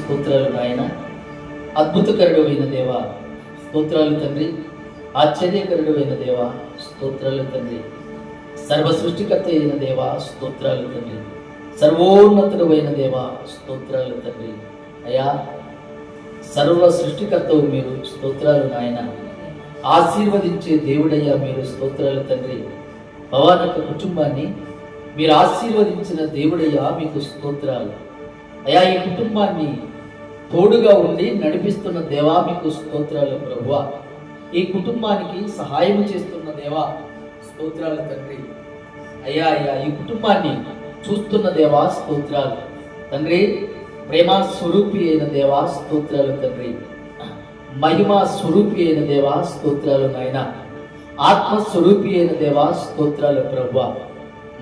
స్తోత్రాలు నాయన. అద్భుతకరుడు అయిన దేవ స్తోత్రాలు తండ్రి. ఆశ్చర్యకరుడు అయిన దేవ స్తోత్రాలు తండ్రి. సర్వ సృష్టికర్త అయిన దేవ స్తోత్రాలు తండ్రి. సర్వోన్నతుడు అయిన దేవ స్తోత్రాలు తండ్రి. అయా సర్వ సృష్టికర్తవు మీరు స్తోత్రాలు నాయన. ఆశీర్వదించే దేవుడయ్యా మీరు స్తోత్రాలు తండ్రి. భవాన్ యొక్క కుటుంబాన్ని మీరు ఆశీర్వదించిన దేవుడయ్యా మీకు స్తోత్రాలు. అయా ఈ కుటుంబాన్ని తోడుగా ఉండి నడిపిస్తున్న దేవా మీకు స్తోత్రాలు ప్రభువా. ఈ కుటుంబానికి సహాయం చేస్తున్న దేవా స్తోత్రాలు తండ్రి. అయ్యా అయ్యా ఈ కుటుంబాన్ని చూస్తున్న దేవా స్తోత్రాలు తండ్రి. ప్రేమ స్వరూపి అయిన దేవా స్తోత్రాలు తండ్రి. మహిమ స్వరూపి అయిన దేవా స్తోత్రాలు నాయన. ఆత్మస్వరూపి అయిన దేవా స్తోత్రాలు ప్రభువా.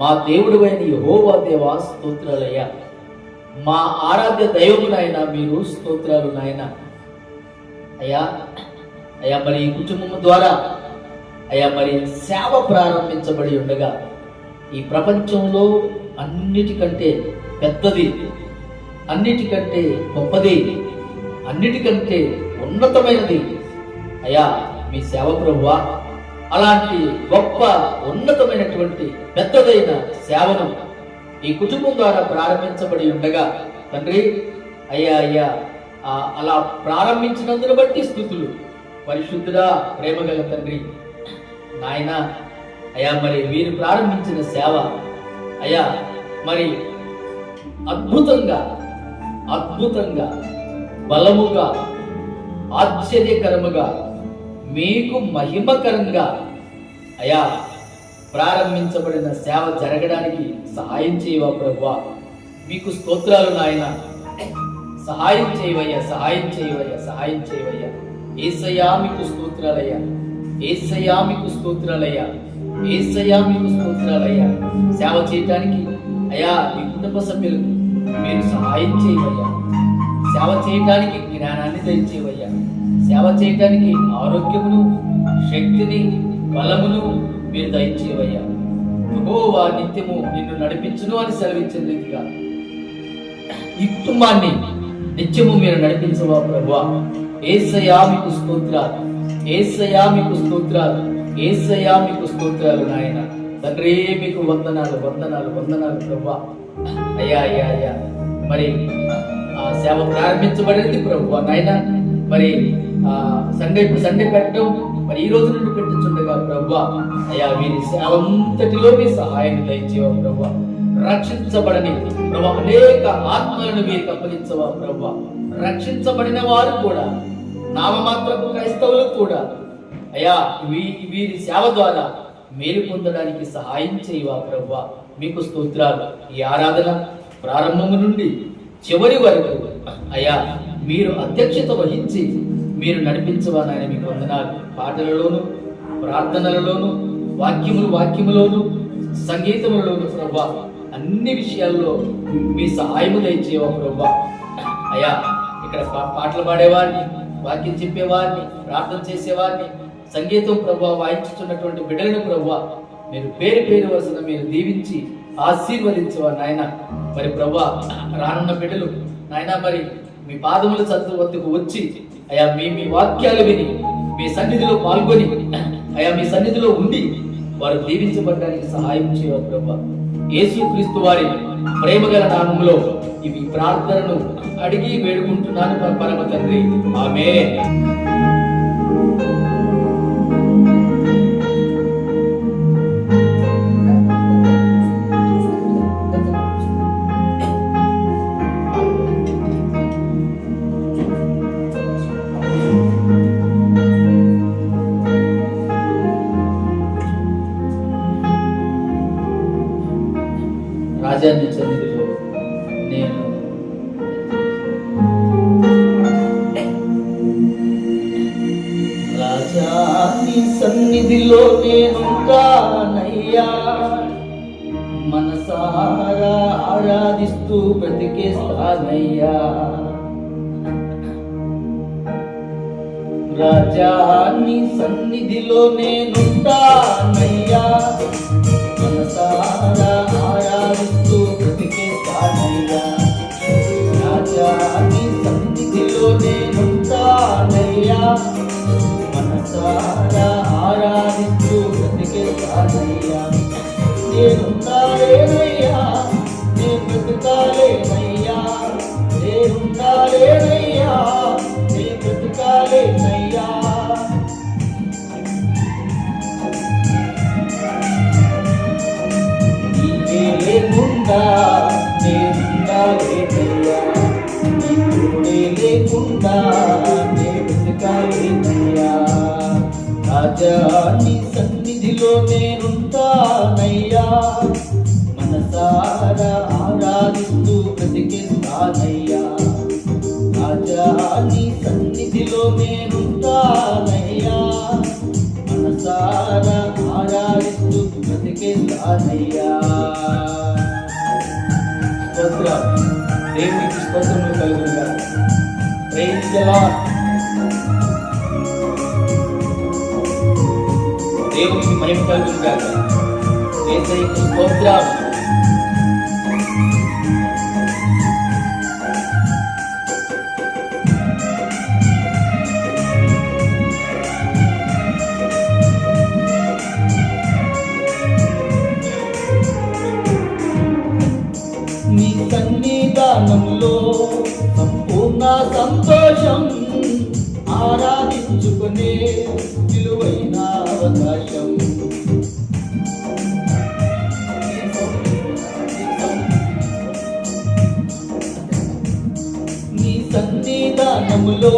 మా దేవుడు అయిన యెహోవా దేవా స్తోత్రాలయ్యా. మా ఆరాధ్య దైవమునైనా మీరు స్తోత్రాలు నాయన. అయ్యా అయ్యా మరి ఈ కుటుంబం ద్వారా అయ్యా మరి సేవ ప్రారంభించబడి ఉండగా ఈ ప్రపంచంలో అన్నిటికంటే పెద్దది, అన్నిటికంటే గొప్పది, అన్నిటికంటే ఉన్నతమైనది అయ్యా మీ సేవ ప్రభువా. అలాంటి గొప్ప ఉన్నతమైనటువంటి పెద్దదైన సేవను ఈ కుటుంబం ద్వారా ప్రారంభించబడి ఉండగా తండ్రి అయ్యా అయ్యా అలా ప్రారంభించినందును బట్టి స్తుతులు. పరిశుద్ధుడా ప్రేమగల తండ్రి నాయన. అయ్యా మరి వీరు ప్రారంభించిన సేవ అయ్యా మరి అద్భుతంగా అద్భుతంగా బలముగా ఆశ్చర్యకరముగా మీకు మహిమకరంగా అయ్యా ప్రారంభించబడిన సేవ జరగడానికి సహాయం చేయవా ప్రభువా. మీకు స్తోత్రాలు నాయన. సహాయం చేయవయ్యా, సహాయం చేయవయ్యా, సహాయం చేయవయ్యా. యేసయ్యా మీకు స్తోత్రాలయ్యా, యేసయ్యా మీకు స్తోత్రాలయ్యా, యేసయ్యా మీకు స్తోత్రాలయ్యా. సేవ చేయటానికి అయ్యా మీ కుటుంబ సభ్యులకు మీరు సహాయం చేయవయ్యా. సేవ చేయటానికి జ్ఞానాన్ని దయచేవయ్యా. సేవ చేయటానికి ఆరోగ్యమును, శక్తిని, బలమును మీరు దయచేవయ్యా. యెహోవా నిత్యము నిన్ను నడిపించును అని సెలవించిన రీతిగా ఈ కుటుంబాన్ని నిత్యము మీరు నడిపించవా ప్రభువా. యేసయ్యా మీకు స్తోత్రాలు, యేసయ్యా మీకు స్తోత్రాలు, యేసయ్యా మీకు స్తోత్రాలు నాయన. తండ్రి మీకు వందనాలు, వందనాలు, వందనాలు ప్రభువా. అయ్యా అయ్యా అయ్యా మరి సేవ ప్రారంభించబడింది ప్రభువా నాయన. మరి సండే పెట్టడం మరి ఈ రోజు నుండి పెట్టించుండగా ప్రభువా అయ్యా వీరి సేవంతటిలో మీ సహాయం దయచేవా ప్రభువా. రక్షించబడని ప్రభు అనేక ఆత్మలను వీరికి అప్పగించవా ప్రభువా. రక్షించబడిన వారు కూడా నామమాత్రపు క్రైస్తవులు కూడా అయ్యా వీరి సేవ ద్వారా మేలు పొందడానికి సహాయం చేయవా ప్రభువా. మీకు స్తోత్రాలు. ఈ ఆరాధన ప్రారంభము నుండి చివరి వరకు అయ్యా మీరు అధ్యక్షత వహించి మీరు నడిపించవా నాయన. మీకు వందనాలు. పాటలలోను, ప్రార్థనలలోను, వాక్యములోను, సంగీతములలోను ప్రభువా అన్ని విషయాల్లో మీ సహాయము దయచేవా ప్రభువా. అయ్యా ఇక్కడ పాటలు పాడేవారిని, వాక్యం చెప్పేవారిని, ప్రార్థన చేసేవారిని, సంగీతం ప్రభువా వాయించుతున్నటువంటి బిడ్డలను ప్రభువా మీరు పేరు పేరు వరుసగా మీరు దీవించి ఆశీర్వదించవా నాయన. మరి ప్రభువా రానున్న బిడ్డలు నాయన మరి మీ పాదముల చదువు వద్దకు వచ్చి అయా మీ వాక్యాలు విని మీ సన్నిధిలో పాల్గొని అయా మీ సన్నిధిలో ఉండి వారు దీవించబడడానికి సహాయం చేయవా ప్రభువా. యేసుక్రీస్తు వారి ప్రేమగల నామములో ఇవి ప్రార్థనను అడిగి వేడుకుంటున్నాను పరమ తండ్రి. ఆమేన్. రాజాని సన్నిధిలో నేను రాజాని సన్నిధిలో నేనుంటానయ్యా. మనసారా ఆరాధిస్తూ బ్రతికేస్తానయ్యా. రాజాని సన్నిధిలో నేనుంటానయ్యా. మనసారా ఆరాధిస్తూ బ్రతికేస్తానయ్యా. రాజాని నేనుంటానయ్యా, మనసారా ఆరాధిస్తూ బ్రతికేస్తానయ్యా. నేనుండాలేనయ్యా, నే బ్రతకాలేనయ్యా, నేనుండాలేనయ్యా, నే బ్రతకాలేనయ్యా. నీవే లేకుండా నేనుండాలేనయ్యా, నీ తోడే లేకుండా నే బ్రతకాలేనయ్యా. రాజా నీ సన్నిధిలో నేనుంటానయ్యా, మనసారా ఆరాధిస్తూ బ్రతికేస్తానయ్యా. రాజా నీ సన్నిధిలో నేనుంటానయ్యా, మనసారా ఆరాధిస్తూ బ్రతికేస్తానయ్యా. స్తోత్రం, దేవునికి స్తోత్రములు కలుగునుగాక. Praise the Lord. దేవునికి మహిమ కలుగునుగాక. యేసయ్యకు స్తోత్రం. నీ సన్నిధానంలో సంపూర్ణ సంతోషం, ఆరాధించుకునే విలువైన అవకాశం. నీ సన్నిధానములో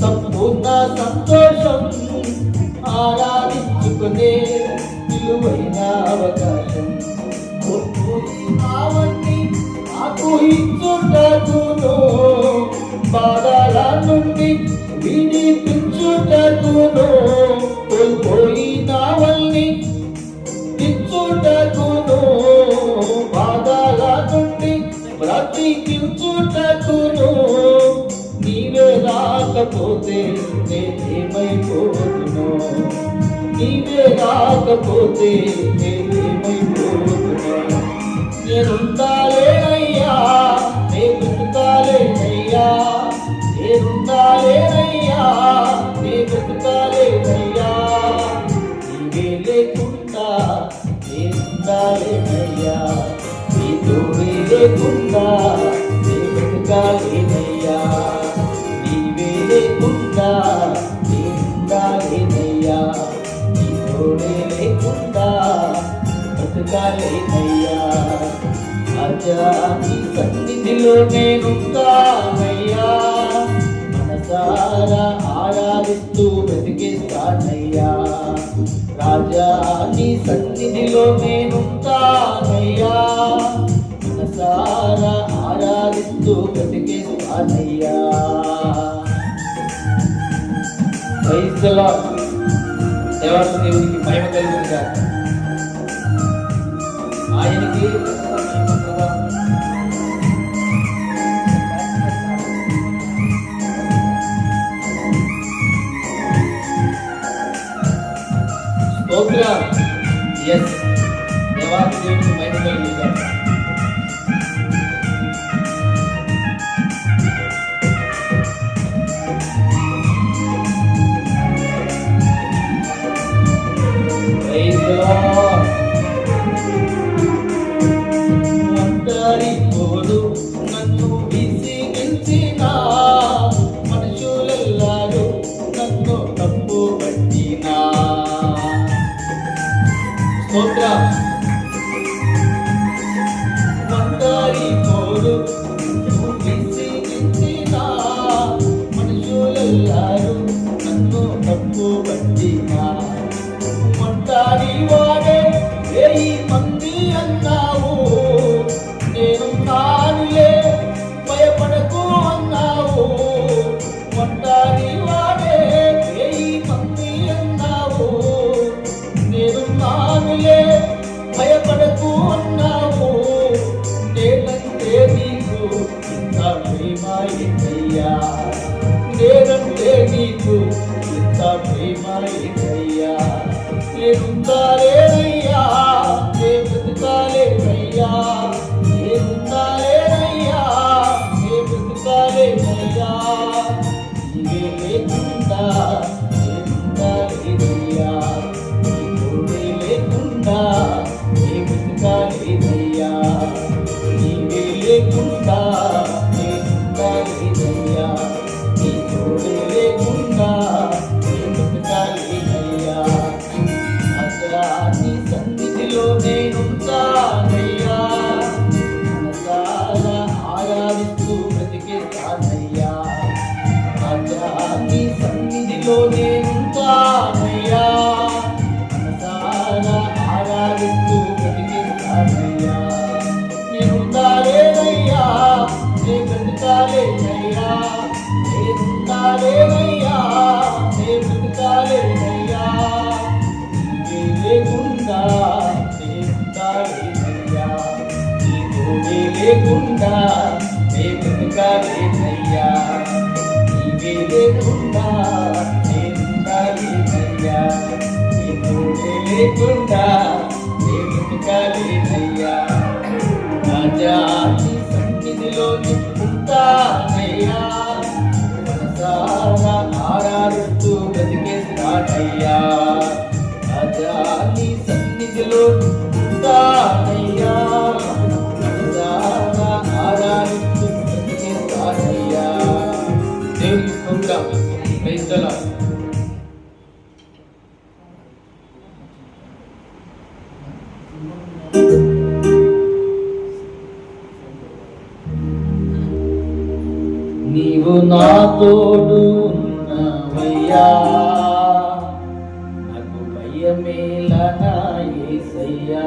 సంపూర్ణ సంతోషం, ఆరాధించుకునే విలువైన అవకాశం. అవన్నీ నాకు ఇచ్చుటకును, బాధల నుండి విడిపించుటకును, కోల్పోయినవన్నీ ఇచ్చుటకును, బాధల నుండి బ్రతికించుటకును. నీవే రాకపోతే నేనేమైపోతును, నీవే రాకపోతే నేనేమైపోతును. నేనుండాలేనయ్యా, నే బ్రతకాలేనయ్యా, నేనుండాలేనయ్యా, నే బ్రతకాలేనయ్యా. నీవే లేకుండా నేనుండాలేనయ్యా, నీ తోడే లేకుండా నే బ్రతకాలేనయ్యా. నీవే లేకుండా నేనుండాలేనయ్యా, నీ తోడే లేకుండా బ్రతకాలేనయ్యా. రాజా నీ సన్నిధిలో నేనుంటానయ్యా, మనసారా ఆరాధిస్తూ బ్రతికేస్తానయ్యా. రాజా నీ సన్నిధిలో నేనుంటానయ్యా, మనసారా ఆరాధిస్తూ బ్రతికేస్తానయ్యా. Praise the lord. దేవాది దేవునికి మహిమ కలుగునుగాక. ఆయనకి స్తోత్రం. ఎస్, దేవాది దేవునికి మహిమ కలుగునుగాక. Praise the lord. ఒంటరిపోడు నన్ను విసిగించిన మనుషులెల్లారు నన్ను తప్పు పట్టినా. స్తోత్రం. ఒంటరిపోడు నన్ను విసిగించిన మనుషులెల్లారు నన్ను తప్పు పట్టినా. ఒంటరి వాడే 1000 మంది అన్నావు, నేను నానులే భయపడకు అన్నావు. ఒంటరి వాడే 1000 మంది అన్నావు, నేను నానులే భయపడకు అన్నావు. నేనంటే నీకు ఇంత ప్రేమ ఏంటయ్యా, నేనంటే నీకు ఇంత ప్రేమ ఏంటయ్యా. నేనుండాలేనయ్యా, నే బ్రతకాలేనయ్యా, నేనుండాలేనయ్యా, నే బ్రతకాలేనయ్యా. బ్రతికేస్తానయ్యా. రాజా నీ సన్నిధిలో నేనుంటానయ్యా, మనసారా ఆరాధిస్తూ బ్రతికేస్తానయ్యా. నేనుండాలేనయ్యా, నే బ్రతికాలేనయ్యా, నేనుండాలేనయ్యా, నే బ్రతికాలేనయ్యా. నీవే లేకుండా నేనుండాలేనయ్యా, నీ తోడే లేకుండా నే బ్రతికాలేనయ్యా. నీవే లేకుండా నేనుండాలేనయ్యా, నీ తోడే లేకుండా నే బ్రతికాలేనయ్యా. రాజా నీ సన్నిధిలో ఉంటానయ్యా, మనసారా ఆరాధిస్తూ బ్రతికేస్తానయ్యా. రాజా నీ సన్నిధిలో ఉంటానయ్యా, మనసారా ఆరాధిస్తూ బ్రతికేస్తానయ్యా. దేవుని స్తోత్రం. Praise the Lord. నీవు నా తోడు ఉన్నవయ్యా, నాకు భయమేలా నా యేసయ్యా.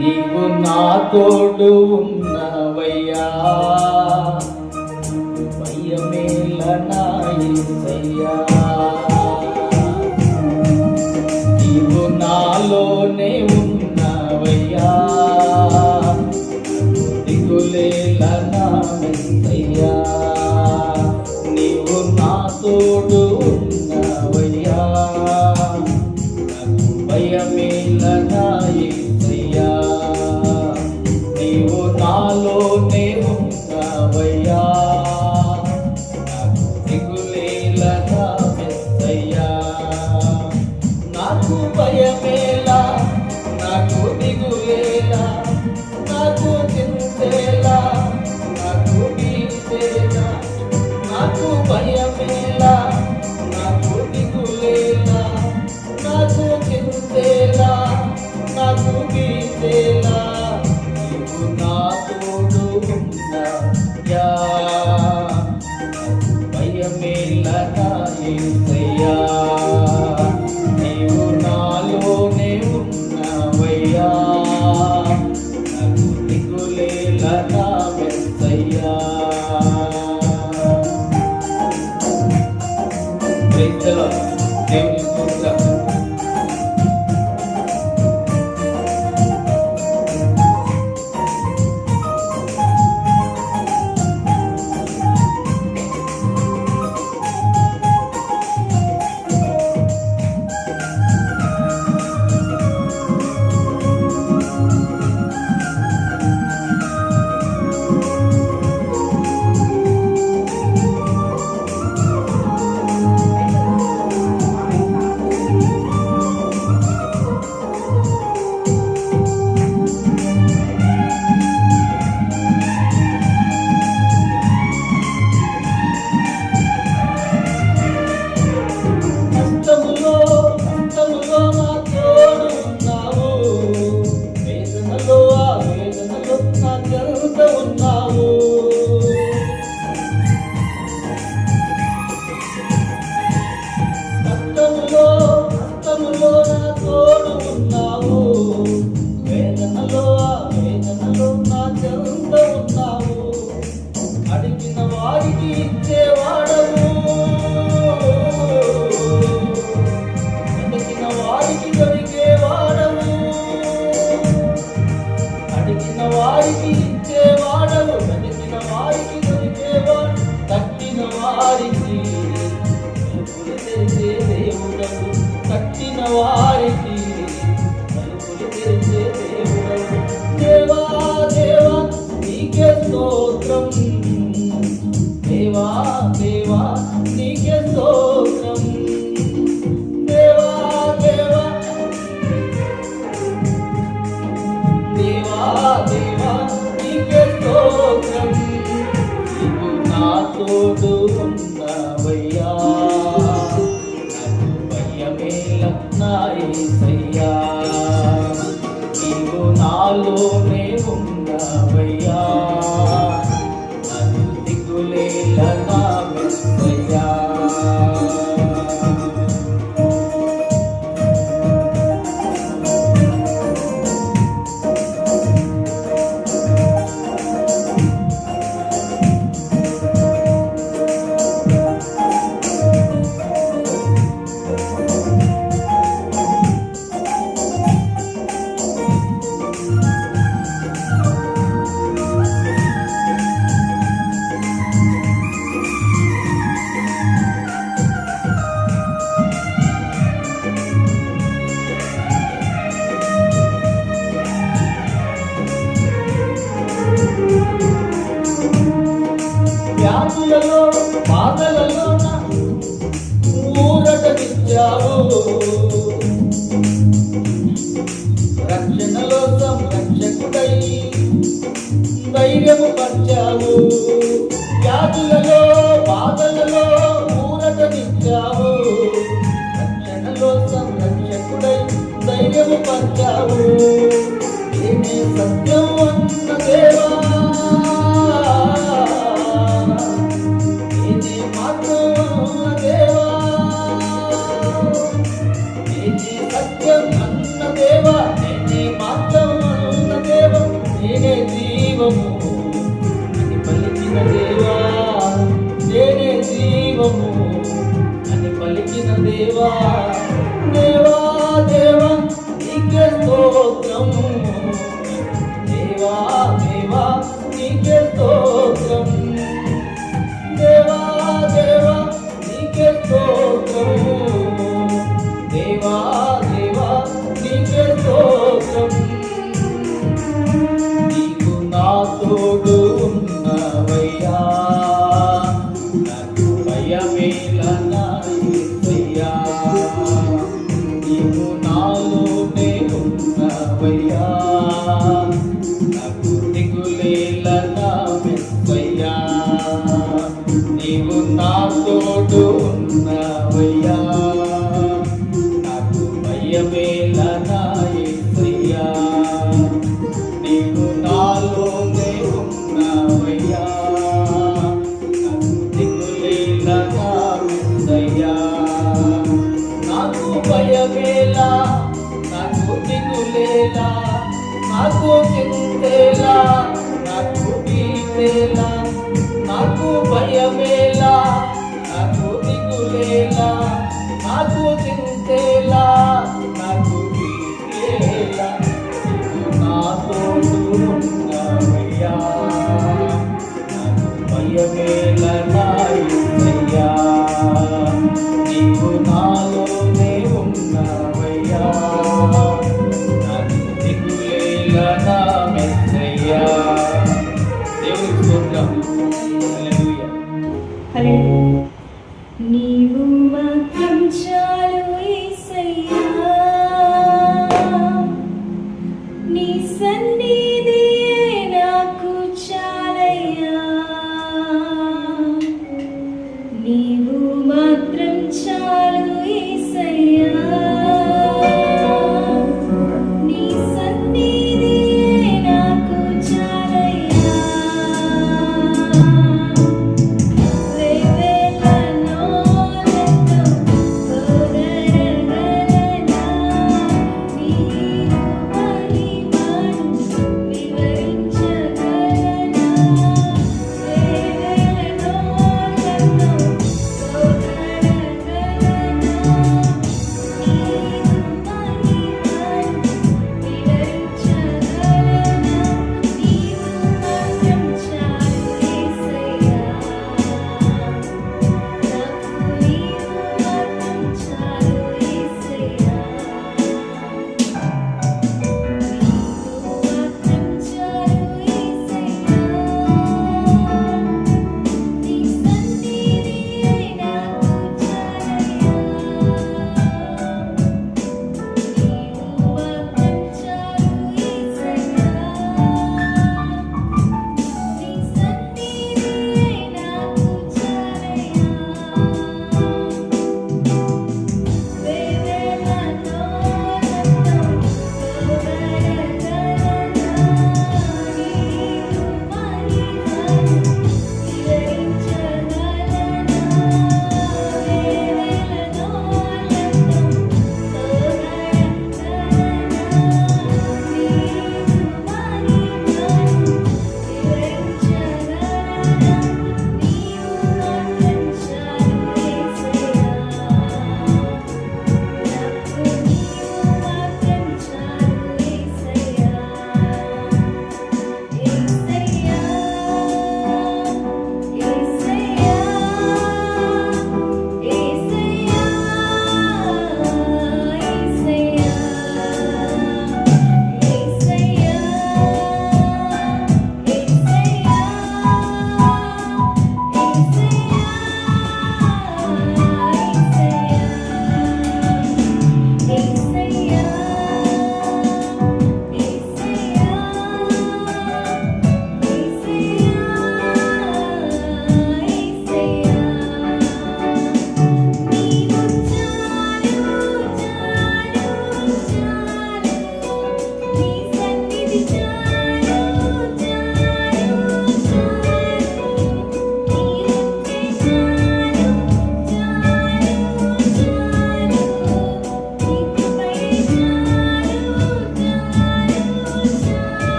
నీవు నా తోడు ఉన్నవయ్యా, నాకు భయమేలా నా యేసయ్యా. నీవు నాలోనే ఉన్నవయ్యా, దిగులేలా నా యేసయ్యా. నీవు నా తోడు ఉన్నవయ్యా, నాకు భయమేలా నా యేసయ్యా. నీవు నాలోనే ఉన్నవయ్యా, నాకు దిగులేలా నా యేసయ్యా. నాకు భయమేలా, నాకు దిగులేలా, నాకు చింతేలా, నాకు గీతేలా. నాకు భయమేలా, నాకు దిగులేలా, నాకు చింతేలా, నాకు గీతేలా. నీవు నా తోడు ఉన్నయ్యా, నాకు భయమేలా నా యేసయ్యా. నీవు నాలోనే ఉన్నవయ్యా, నాకు దిగులేలా నా యేసయ్యా. Praise the lord. దేవుని స్తోత్రం. కష్టములో నా తోడు ఉన్నావు, వేదనలో ఆ వేదనలో నా చెంత ఉన్నావు. కష్టములో నా తోడు ఉన్నావు, వేదనలో ఆ వేదనలో నా చెంత ఉన్నావు. అడిగిన వారికి ఇచ్చేవాడవు, వారికి దొరికే వాడవు. అడిగిన వారికి ఇచ్చే యేసయ్యా, నన్ను దిగులేల నా మెస్సయ్యా. వ్యాధులలో బాధలలో ఊరటనిచ్చావు, రక్షణలో సంరక్షకుడై ధైర్యము పంచావు. వ్యాధులలో బాధలలో ఊరటనిచ్చావు, రక్షణలో సంరక్షకుడై ధైర్యము పంచావు. నేనే సత్యం అన్న దేవా, జీవము అని పలికిన దేవా, నేనే జీవము అని పలికిన దేవా. దేవా దేవా నీకే స్తోత్రం, దేవా దేవా నీకే స్తోత్రం, దేవా దేవా నీకే స్తోత్రం, దేవా దేవా నీకే స్తోత్రం. తోడు ఉన్నవయ్యా, నాకు భయమేల నా యేసయ్యా, నీవు నాలోనే ఉన్నవయ్యా, నాకు దిగులేల నా మెస్సయ్యా. నీవు నా తోడు ఉన్నవయ్యా, నాకు భయమేల నా యేసయ్యా, నీవు నాలోనే ఉన్నవయ్యా,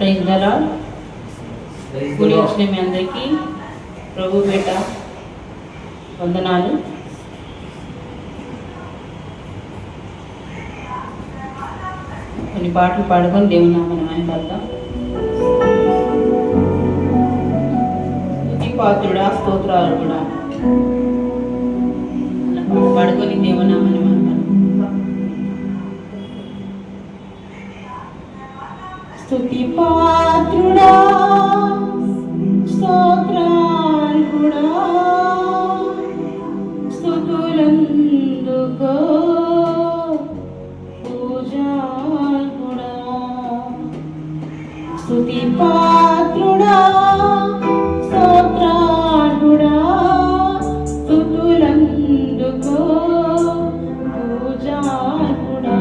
ప్రైజ్ ద లార్డ్. కూడి వచ్చిన మీ అందరికీ ప్రభు పేట వందనాలు. కొన్ని పాటలు పాడుకొని దేవుని నామమున మహిమపడదాం. స్తుతి పాత్రుడా స్తోత్రాలు కూడా అన్న పాట పాడుకొని దేవుని నామమున మహిమపడదాం. స్తుతి పాత్రుడా స్తోత్రార్హుడా స్తుతులందుకో పూజార్హుడా. స్తుతి పాత్రుడా స్తోత్రార్హుడా స్తుతులందుకో పూజార్హుడా.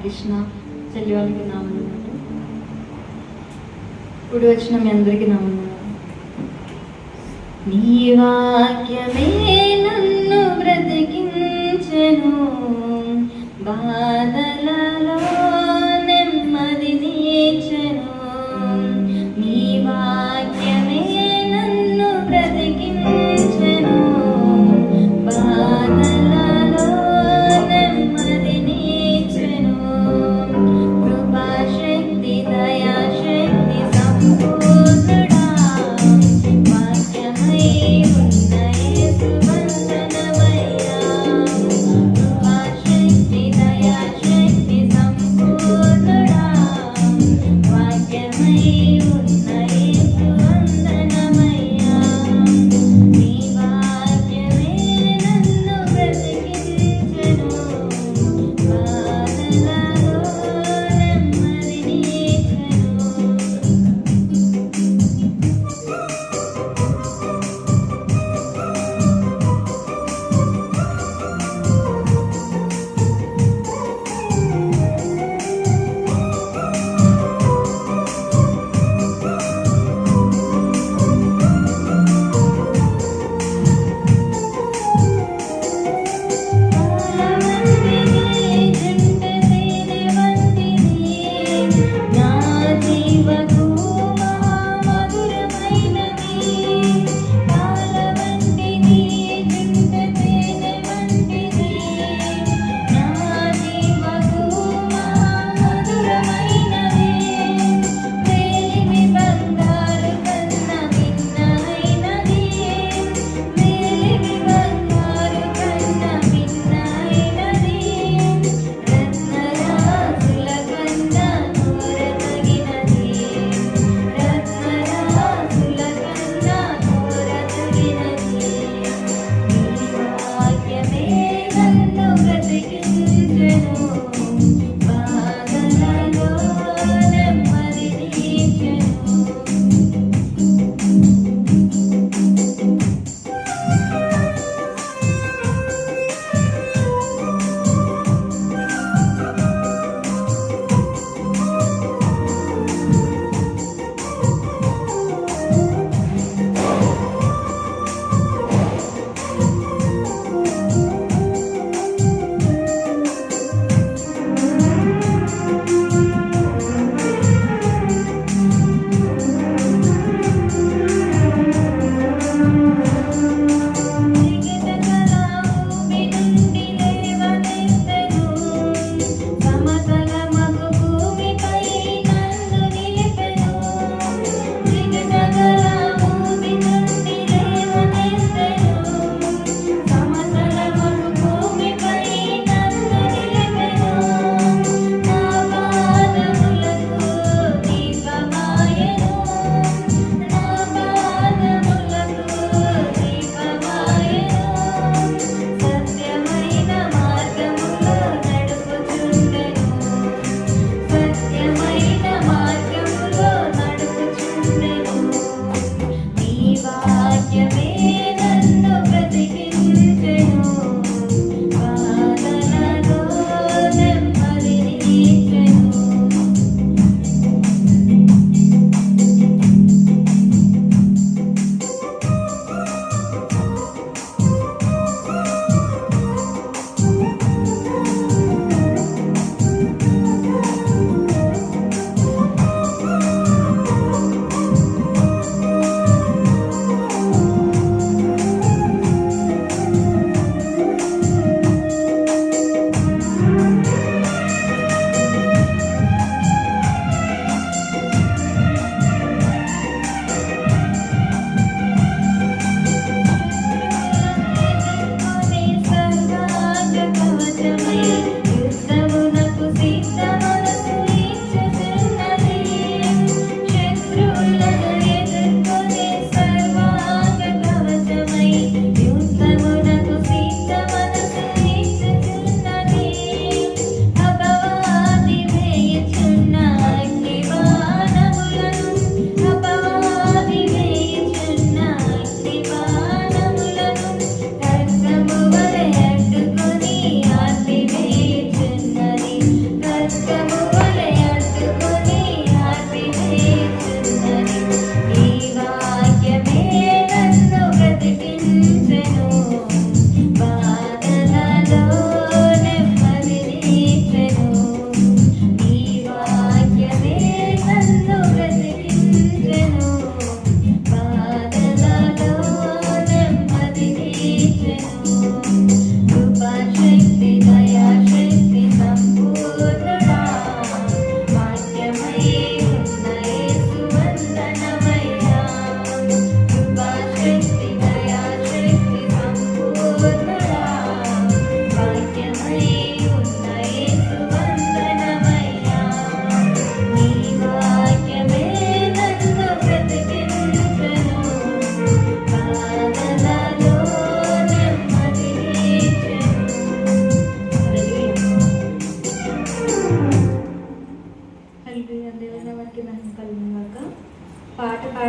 కృష్ణ చెల్లి వాళ్ళకి నా వందనాలు. ఇప్పుడు వచ్చిన మీ అందరికీ నా వందనాలు. నీ వాక్యమే నన్ను బ్రతికించెను, బాధలలో నెమ్మది నీచెను. నీ వాక్యమే నన్ను బ్రతికించెను, బాధలలో నెమ్మది నీచెను. కృపాశక్తి దయాశక్తి సంపూర్ణుడా, వాక్యమై ఉన్న యేసు వందనమయ్యా. కృపాశక్తి దయాశక్తి సంపూర్ణుడా, వాక్యమై ఉన్న యేసు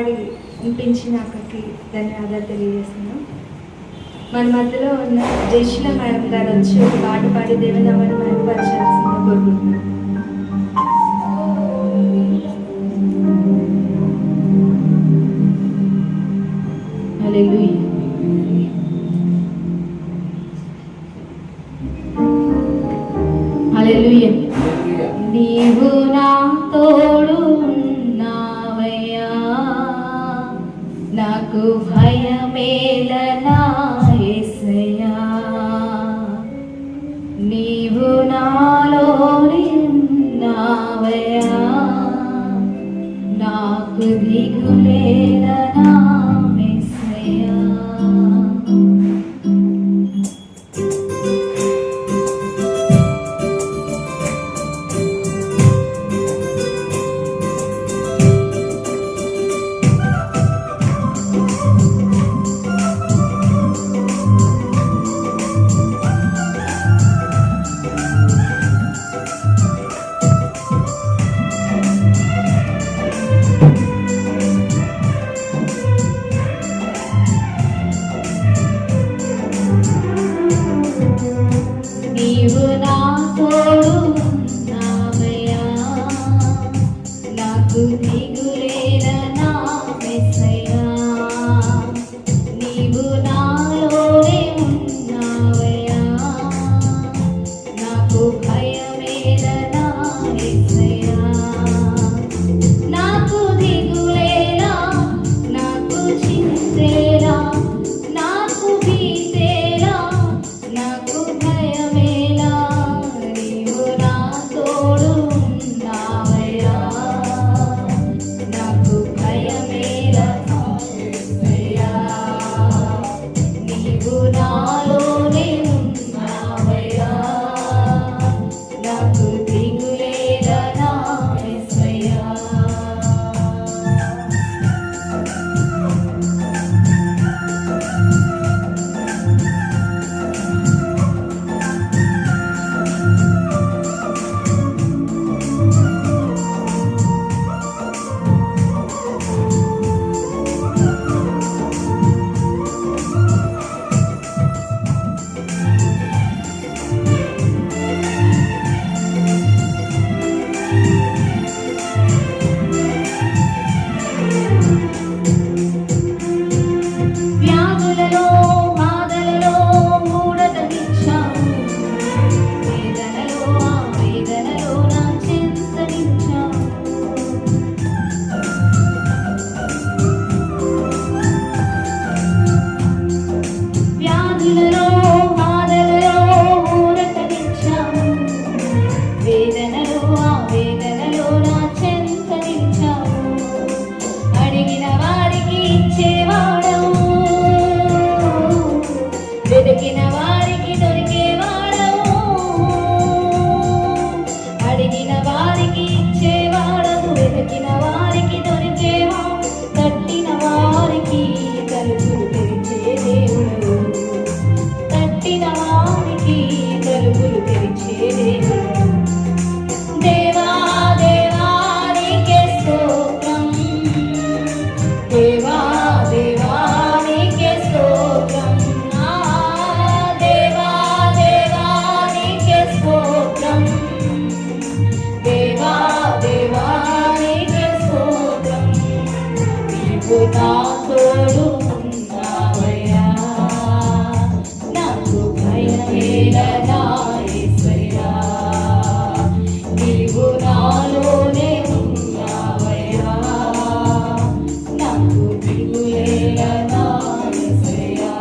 పాడి వినిపించిన అక్కకి ధన్యవాదాలు తెలియజేస్తున్నాం. మన మధ్యలో ఉన్న జయశీల మేడం గారు వచ్చి ఒక పాట పాడి దేవునామాన్ని మహిమపరచాల్సిందిగా కోరుకుంటున్నాం. హల్లెలూయా. హల్లెలూయా. నీవు నా తోడు ఉన్నావయ్యా, నాకు భయమేలనా యేసయ్యా. నీవు నాలోని ఉన్నావయ్యా, నాకు దిగులేలనా యేసయ్యా. నీవు నా తోడు ఉన్నావయ్యా, నాకు దిగులేలనా యేసయ్యా. నీవు నాలోనే ఉన్నావయ్యా, నాకు భయమేలనా యేసయ్యా. నాకు దిగులేలా, నాకు చింతేలా, నాకు భీతేలా, నాకు భయమేలా. నీవు నా తోడు ఉన్నావయ్యా, నాకు భయమేలా యేసయ్యా. నీవు నాలోనే ఉన్నావయ్యా, నాకు దిగులేలనా యేసయ్యా. వ్యాధులలో బాధలలో మూడతనిచ్చావు, వేదనలో ఆ వేదనలో నా చింతనిచ్చావు. వ్యాధులలో బాధలలో మూడతనిచ్చావు, వేదనలో ఆ వేదనలో నా చింతనిచ్చావు. అడిగిన వారికి ఇచ్చేవాడవు, వెతికిన వారికి దొరికేవాడవు. అడిగిన వారికి ఇచ్చేవాడవు, వెతికిన వారికి దొరికేవాడు. తట్టిన వారికి తలుపులు తెరిచే దేవుడు, తట్టిన వారికి తలుపులు తెరిచే దేవుడు. దేవా దేవా నీకే స్తోత్రం, దేవా దేవా నీకే స్తోత్రం. ఆ దేవా దేవా నీకే స్తోత్రం, దేవా దేవా నీకే స్తోత్రం. నీవు నా తోడు ఉన్నావయ్యా, నాకు భయమేలనా యేసయ్యా. నీవు నాలోనే ఉన్నావయ్యా, నాకు దిగులేలనా యేసయ్యా.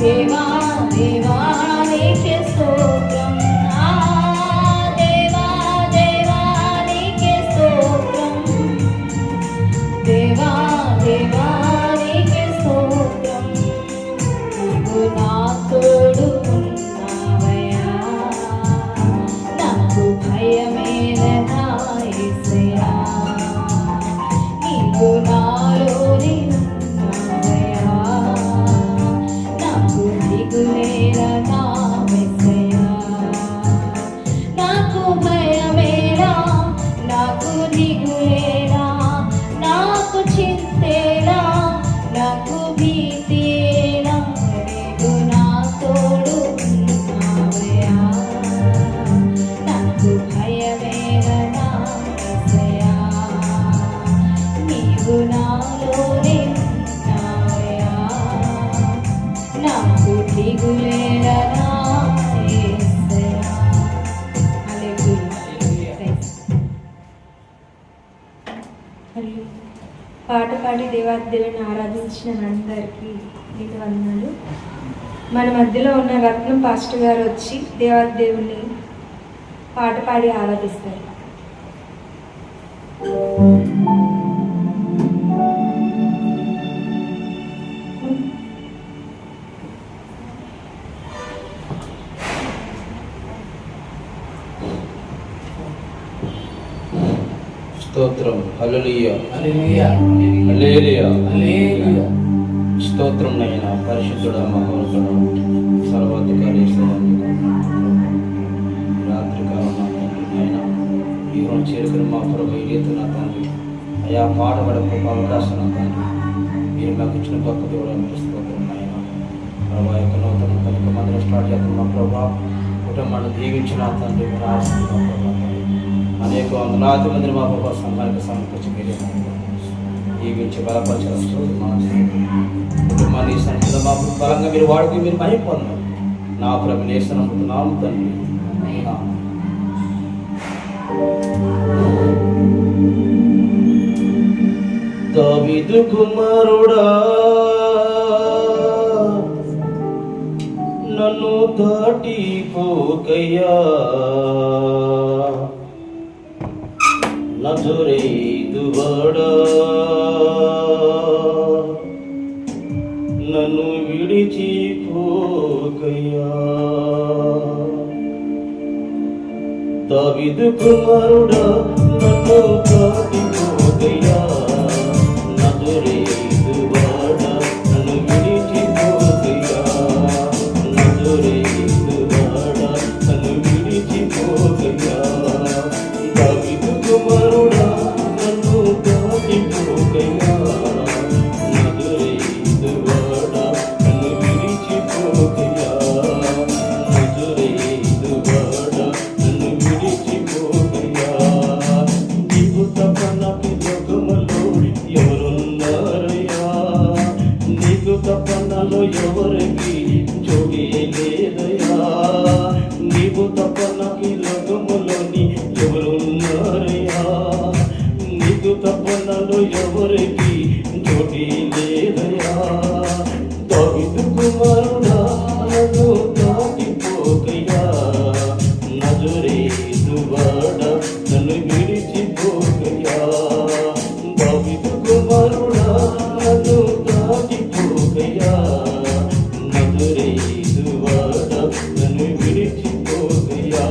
దేవా దేవా నీకే స్తోత్రం ఆ దేవా దేవా నీకే స్తోత్రం దేవా దేవా నీకే స్తోత్రం నీవు నా తోడు ఉన్నావయ్యా నాకు భయమేలనా యేసయ్యా నీవు నాలోనే ఉన్నావయ్యా నాకు దిగులేలనా యేసయ్యా నాకు భయమేలా నాకు దిగులేలా నాకు చింతేలా నాకు భీతేలా నీవు నా తోడు ఉన్నావయ్యా నాకు భయమేలనా యేసయ్యా నీవు నాలోనే ఉన్నావయ్యా నాకు దిగులేలనా యేసయ్యా హల్లెలూయా పాట పాడి దేవాదేవుని ఆరాధించిన అందరికీ నీకు వందనాలు. మన మధ్యలో ఉన్న రత్నం పాస్టర్ గారు వచ్చి దేవాదేవుని పాట పాడి ఆరాధిస్తారు. స్తోత్రం హల్లెలూయా హల్లెలూయా హల్లెలూయా హల్లెలూయా. స్తోత్రం నైనా పరిశుద్ధుడా మహోన్నతుడా సర్వాధికారి రాత్రికాలం అయినా ఈ రోజు చేరుకుని మా ప్రభు నా తండ్రి అయా పాడబడే గొప్ప అవకాశం నా తండ్రి మీరు మాకు ఇచ్చిన గొప్ప దేవుడు స్తోత్రం అయినా ప్రభా యొక్క నూతన కనుక మందిరం స్టార్ట్ చేస్తున్న మా ప్రభా కుటుంబాన్ని దీవించిన తండ్రి మీరు ఆశిస్తున్న ప్రభా అనేక వందలాది మందిని మా ప్రభావ సంఘానికి సమర్పించి మీరే దీవించి బలపరిచిన కుటుంబాన్ని సన్నిధిలో మా బలంగా మీరు వాడికి మీరు మహిమ పొందారు నా ప్రభు నేసనమ్ముతున్నాము తండ్రి దావీదు కుమారుడా నన్ను దాటిపోకయ్యా నజరేతువాడా నన్ను విడిచిపోకయ్యా దావీదు కుమారుడా నన్ను దాటిపోకయ్యా నజరేతువాడా నన్ను విడిచిపోకయ్యా నజరేతువాడా నన్ను విడిచిపోకయ్యా దావీదు కుమారుడా నన్ను దాటిపోకయ్యా నజరేతువాడా నన్ను విడిచిపోకయ్యా నజరేతువాడా నన్ను విడిచిపోకయ్యా నీవు తప్ప నాకు లోకములో ఎవరున్నారయ్యా నీకు తప్ప నాలో ఎవరికి జోడి లేదయ్యా నీవు తప్ప నాకు ఈ లోకములోని ఎవరున్నారయ్యా నీకు తప్ప నాలో ఎవరికి జోడి లేదయ్యా దావీదు కుమారుడా నన్ను దాటిపోకయ్యా నజరేతువాడా నన్ను విడిచిపోకయ్యా దావీదు కుమారుడా నన్ను దాటిపోకయ్యా నజరేతువాడా నన్ను విడిచిపోకయ్యా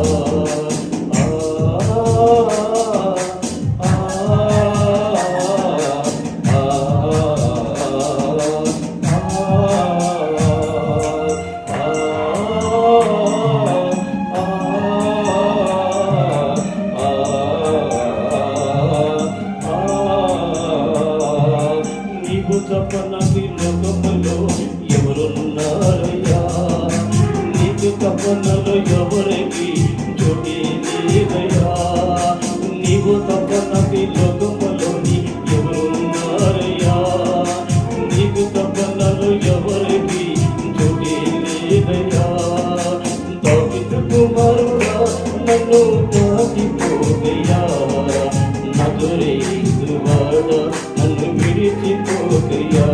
నీకు తప్ప నాకు లోకములో ఎవరున్నారయ్యా నీకు తప్ప నాలో ఎవరికి జోడి లేదయ్యా నీవు తప్ప నాకు లోకములోని ఎవరున్నారయ్యా నీకు తప్ప నాలో ఎవరికి జోడి లేదయ్యా దావీదు కుమారుడా నన్ను దాటిపోకయ్యా నజరేతువాడా నన్ను విడిచిపోకయ్యా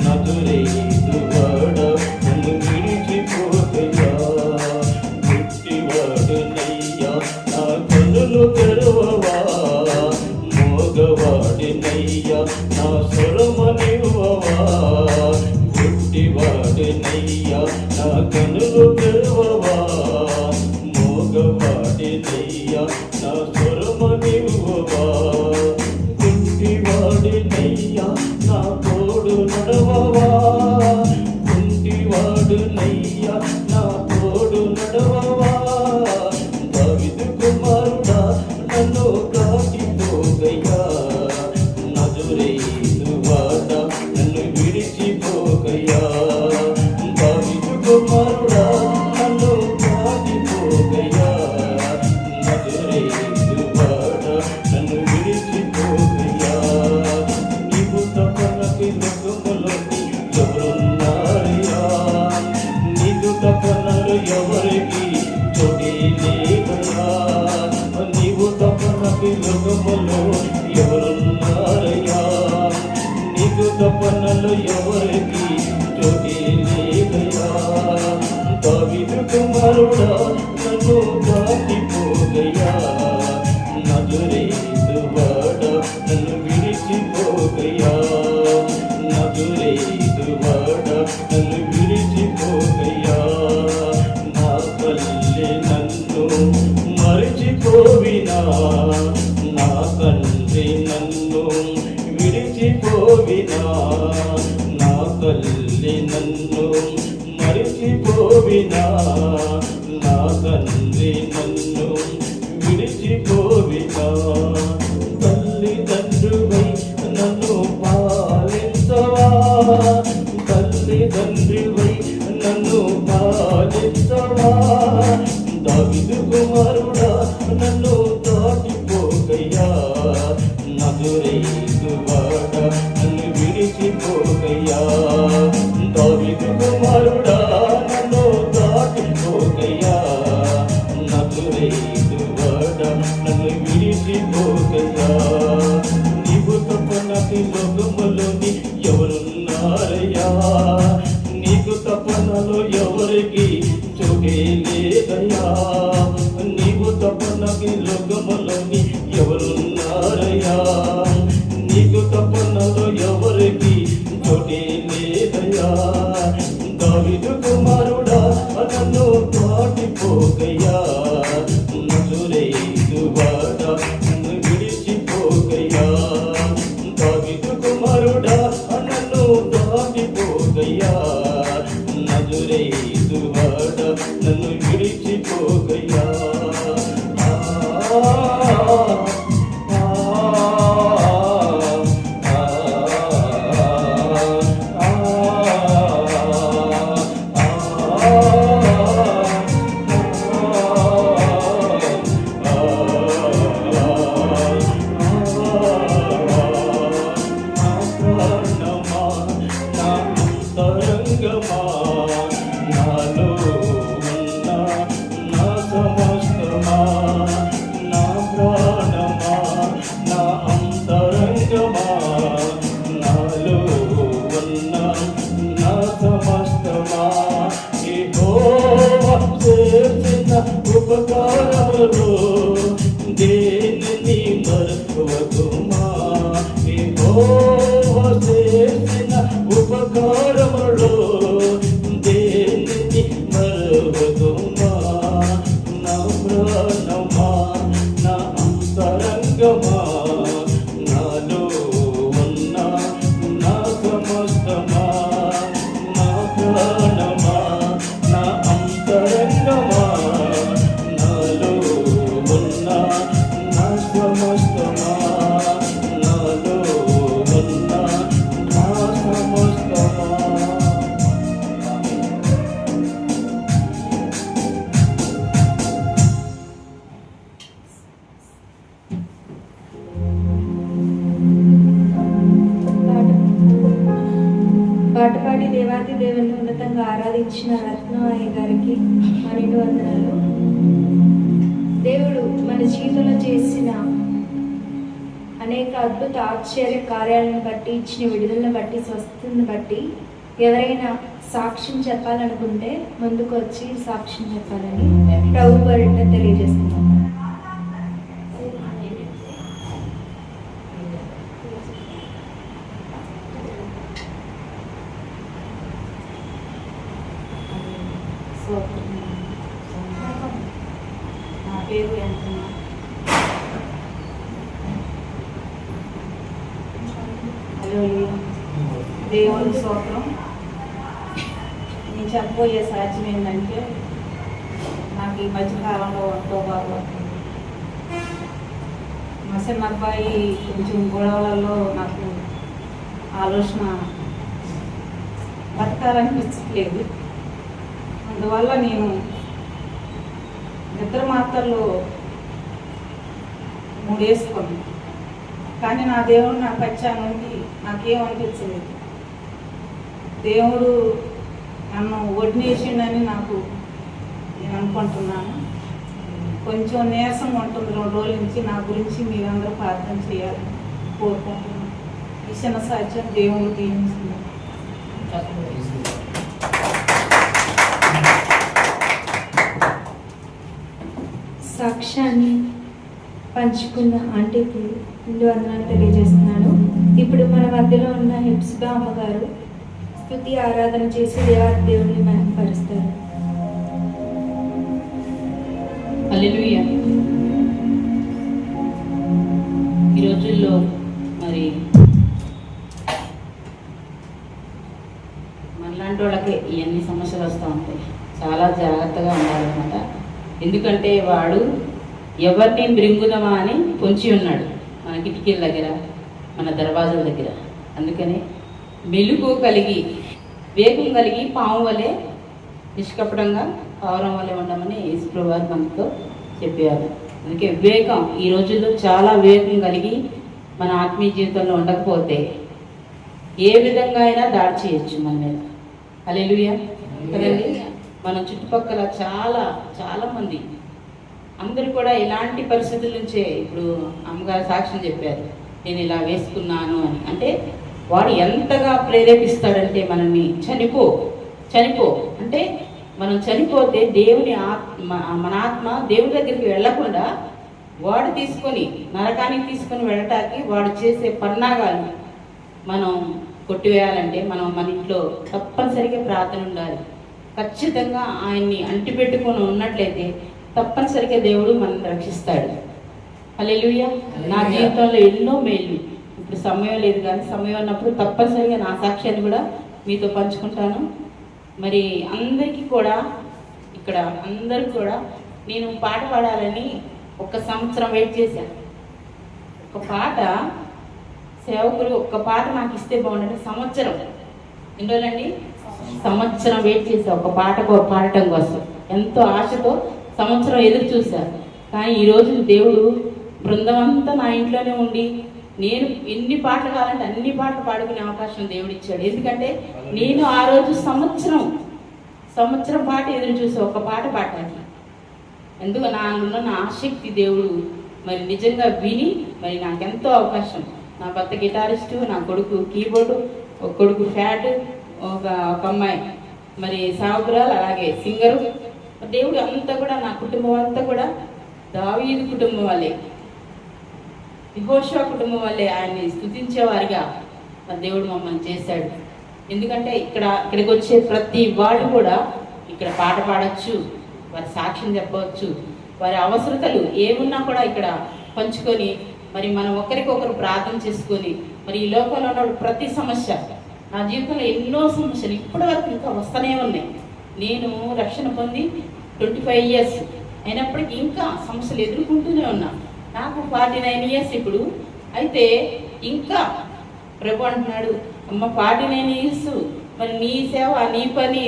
నజరేతువాడా నన్ను విడిచిపోకయ్యా నా తల్లి నన్ను మరిచిపోవినా నా తండ్రి నన్ను విడిచిపోవినా నా తల్లి నన్ను మరిచిపోవినా నా తండ్రి నన్ను విడిచిపోవినా తల్లిదండ్రువై నన్ను పాలించవా తల్లిదండ్రువై నన్ను పాలించవా దావీదు కుమారుడా నన్ను దాటిపోకయ్యా నజరేయువాడా నన్ను విడిచిపోకయ్యా దావీదు కుమారుడా నన్ను దాటిపోకయ్యా నజరేయువాడా నన్ను విడిచిపోకయ్యా నీవు తప్ప నాకు లోకములోని ఎవరున్నారయ్యా నీకు తప్ప నాలో ఎవరికి చోటే లేదయ్యా నీవు తప్ప నాకు లోకములోని ఎవరున్నారయ్యా నీకు తప్ప నాలో ఎవరికి చోటే లేదయ్యా దావీదు కుమారుడా నన్ను దాటిపోకయ్యా నజరేయువాడా నన్ను విడిచిపోకయ్యా దావీదు కుమారుడా నన్ను దాటిపోకయ్యా నజరేయువాడా నన్ను విడిచిపోకయ్యా నాలో ఉన్న నా సమస్తమా నా ప్రాణమా నా అంతరంగమా నాలో ఉన్న నా సమస్తమా యెహోవా చేసిన ఉపకారములు దేనిని మరవకుమా యెహోవా చేసిన ఉపకారములు దేనిని మరవకుమా నా ప్రాణమా నా అంతరంగమా నాలో ఉన్న నా సమస్తమా నా ప్రాణమా నా అంతరంగమా నాలో ఉన్న నా సమస్తమా నాలో ఉన్న నా సమస్తమా. పాట పాడి దేవాది దేవుని ఉన్నతంగా ఆరాధించిన రత్నవాణి గారికి మరిన్ని వందనాలు. దేవుడు మన జీవితంలో చేసిన అనేక అద్భుత ఆశ్చర్య కార్యాలను బట్టి, ఇచ్చిన విడుదలను బట్టి, స్వస్థతను బట్టి ఎవరైనా సాక్ష్యం చెప్పాలనుకుంటే ముందుకు వచ్చి సాక్ష్యం చెప్పాలని ప్రభు పేరిట తెలియజేస్తున్నాను. నా పేరు ఎంతన్నా దేవుని స్తోత్రం. నేను చెప్పబోయే సాధ్యం ఏంటంటే నాకు ఈ మధ్యకాలంలో ఒంటో బాగుంటుంది. మా చిన్న అబ్బాయి కొంచెం గొడవలలో నాకు ఆలోచన బతకాలనిపించట్లేదు. అందువల్ల నేను నిద్ర మాత్రలు 3 వేసుకున్నాను. కానీ నా దేవుడు నాకు వచ్చానుండి నాకేమనిపించింది, దేవుడు నన్ను వడ్నేసిండని నేను అనుకుంటున్నాను. కొంచెం నీరసంగా ఉంటుంది 2 రోజుల నుంచి. నా గురించి మీరందరూ ప్రార్థన చేయాలని కోరుకుంటున్నాను. ఈ చిన్న సాధ్యం దేవుడు దీవించింది. సాక్ష్యాన్ని పంచుకున్న ఆంటీకి 2 వందనాలు తెలియజేస్తున్నాను. ఇప్పుడు మన మధ్యలో ఉన్న హెప్సిబా అమ్మగారు స్తుతి ఆరాధన చేసి దేవుని మహిమపరుస్తారు. హల్లెలూయా. ఈ రోజుల్లో మరి మనలాంటి వాళ్ళకి ఇవన్నీ సమస్యలు వస్తూ ఉంటాయి. చాలా జాగ్రత్తగా ఉండాలన్నమాట. ఎందుకంటే వాడు ఎవరిని మృంగుదమా అని పొంచి ఉన్నాడు మన కిటికీల దగ్గర, మన దర్వాజాల దగ్గర. అందుకని మెలుగు కలిగి, వేగం కలిగి పాము వలె నిష్కపటంగా పావురం వలె ఉండమని యేసుప్రభువు వారు మనతో చెప్పారు. అందుకే వివేకం ఈ రోజుల్లో చాలా వివేకం కలిగి మన ఆత్మీయ జీవితంలో ఉండకపోతే ఏ విధంగా అయినా దాడి చేయొచ్చు మన మీద. హల్లెలూయా కదండి. మన చుట్టుపక్కల చాలా మంది అందరూ కూడా ఇలాంటి పరిస్థితుల నుంచే, ఇప్పుడు అమ్మగారు సాక్ష్యం చెప్పారు, నేను ఇలా వేసుకున్నాను అని. అంటే వాడు ఎంతగా ప్రేరేపిస్తాడంటే మనల్ని చనిపో అంటే మనం చనిపోతే మన ఆత్మ దేవుని దగ్గరికి వెళ్ళకుండా వాడు తీసుకొని నరకానికి తీసుకొని వెళ్ళటానికి వాడు చేసే పన్నాగాలు మనం కొట్టివేయాలంటే మనం మన ఇంట్లో తప్పనిసరిగా ప్రార్థన ఉండాలి. ఖచ్చితంగా ఆయన్ని అంటిపెట్టుకొని ఉన్నట్లయితే తప్పనిసరిగా దేవుడు మనల్ని రక్షిస్తాడు. హల్లెలూయా. నా జీవితంలో ఎన్నో మేలు, ఇప్పుడు సమయం లేదు కానీ సమయం ఉన్నప్పుడు తప్పనిసరిగా నా సాక్ష్యాన్ని కూడా మీతో పంచుకుంటాను. మరి అందరికీ కూడా ఇక్కడ అందరికి కూడా నేను పాట పాడాలని 1 సంవత్సరం వెయిట్ చేశాను. ఒక పాట సేవకులు ఒక్క పాట నాకు ఇస్తే బాగుండండి. సంవత్సరం ఎన్ని రోజులండి? సంవత్సరం వెయిట్ చేశా ఒక పాట పాడటం కోసం. ఎంతో ఆశతో సంవత్సరం ఎదురు చూశాను. కానీ ఈరోజు దేవుడు బృందం అంతా నా ఇంట్లోనే ఉండి నేను ఎన్ని పాటలు కావాలంటే అన్ని పాటలు పాడుకునే అవకాశం దేవుడు ఇచ్చాడు. ఎందుకంటే నేను ఆ రోజు సంవత్సరం పాట ఎదురు చూసా ఒక పాట పాడటానికి. ఎందుకు నాకున్న ఆసక్తి దేవుడు మరి నిజంగా విని మరి నాకెంతో అవకాశం. నా భర్త గిటారిస్టు, నా కొడుకు కీబోర్డు, ఒక కొడుకు ఫ్యాట్, ఒక అమ్మాయి మరి సాగురాలు, అలాగే సింగరు. దేవుడు అంతా కూడా నా కుటుంబం అంతా కూడా దావీదు కుటుంబం వల్లే, యెహోషువ కుటుంబం వల్లే ఆయన్ని స్తుతించేవారిగా మరి దేవుడు మమ్మల్ని చేశాడు. ఎందుకంటే ఇక్కడికి వచ్చే ప్రతి వాడు కూడా ఇక్కడ పాట పాడచ్చు, వారి సాక్ష్యం చెప్పవచ్చు, వారి అవసరతలు ఏమున్నా కూడా ఇక్కడ పంచుకొని మరి మనం ఒకరికొకరు ప్రార్థన చేసుకొని మరి ఈ లోకంలో ఉన్న ప్రతి సమస్య, నా జీవితంలో ఎన్నో సమస్యలు ఇప్పటి వరకు ఇంకా వస్తూనే ఉన్నాయి. నేను రక్షణ పొంది 25 ఇయర్స్ అయినప్పటికీ ఇంకా సమస్యలు ఎదుర్కొంటూనే ఉన్నా. నాకు 49 ఇయర్స్ ఇప్పుడు. అయితే ఇంకా ప్రభు అంటున్నాడు, అమ్మ 49 ఇయర్స్ మరి నీ సేవ, నీ పని,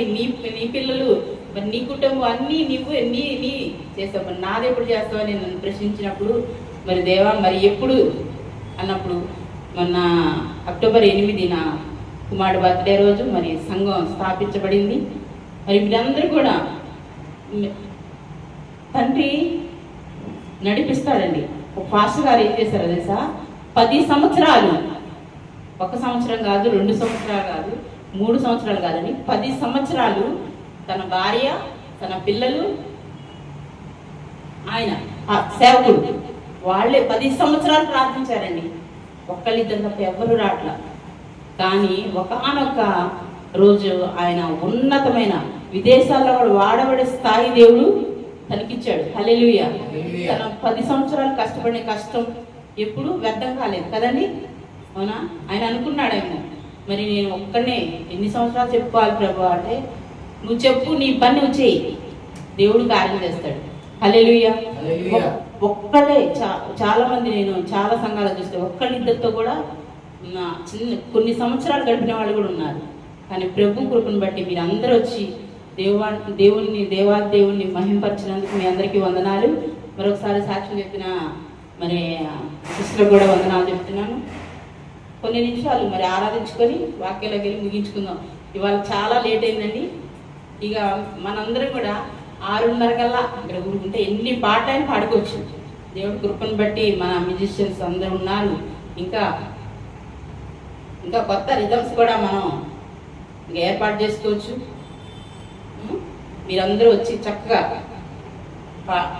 నీ పిల్లలు, మరి నీ కుటుంబం అన్నీ నీ చేస్తావు, మరి నాది ఎప్పుడు చేస్తావని నన్ను ప్రశ్నించినప్పుడు మరి దేవా మరి ఎప్పుడు అన్నప్పుడు మొన్న అక్టోబర్ 8 నా కుమారుడు బర్త్డే రోజు మరి సంఘం స్థాపించబడింది. మరి వీరందరూ కూడా తండ్రి నడిపిస్తాడండి. ఒక పాస్టర్ గారు ఏం చేశారో తెలుసా, 10 సంవత్సరాలు, 1 సంవత్సరం కాదు, 2 సంవత్సరాలు కాదు, 3 సంవత్సరాలు కాదండి, 10 సంవత్సరాలు తన భార్య, తన పిల్లలు, ఆయన సేవకుడు వాళ్ళే 10 సంవత్సరాలు ప్రార్థించారండి. ఒక్కళ్ళిద్దరు తప్ప ఎవరు రాట్లా. కానీ ఒకానొక రోజు ఆయన ఉన్నతమైన విదేశాల్లో వాడబడే స్థాయి దేవుడు తనకిచ్చాడు. హల్లెలూయా. తన 10 సంవత్సరాలు కష్టపడిన కష్టం ఎప్పుడు వ్యర్థం కాలేదు కదండి, అవునా? ఆయన అనుకున్నాడేమో మరి నేను ఒక్కడనే ఎన్ని సంవత్సరాలు చెప్పుకోవాలి ప్రభు అంటే, నువ్వు చెప్పు, నీ పని నువ్వు చేయి, దేవుడు కార్యం చేస్తాడు. హల్లెలూయా. ఒక్కడే చాలా మంది నేను చాలా సంఘాలు చూస్తే ఒక్కళ్ళిద్దరితో కూడా కొన్ని సంవత్సరాలు గడిపిన వాళ్ళు కూడా ఉన్నారు. కానీ ప్రభు కృపను బట్టి మీరు అందరూ వచ్చి దేవుణ్ణి మహింపరిచినందుకు మీ అందరికీ వందనాలు. మరొకసారి సాక్ష్యం చెప్పిన మరి సిస్టర్ కూడా వందనాలు చెప్తున్నాను. కొన్ని నిమిషాలు మరి ఆరాధించుకొని వాక్యాలకు వెళ్ళి ముగించుకుందాం. ఇవాళ చాలా లేట్ అయిందండి. ఇక మనందరం కూడా 6:30 కల్లా ఇక్కడ ఉంటే ఎన్ని పాటలైనా పాడుకోవచ్చు. దేవుడి కృపను బట్టి మన మ్యూజిషియన్స్ అందరూ ఉన్నారు. ఇంకా కొత్త రిథమ్స్ కూడా మనం ఇంకా ఏర్పాటు చేసుకోవచ్చు. మీరందరూ వచ్చి చక్కగా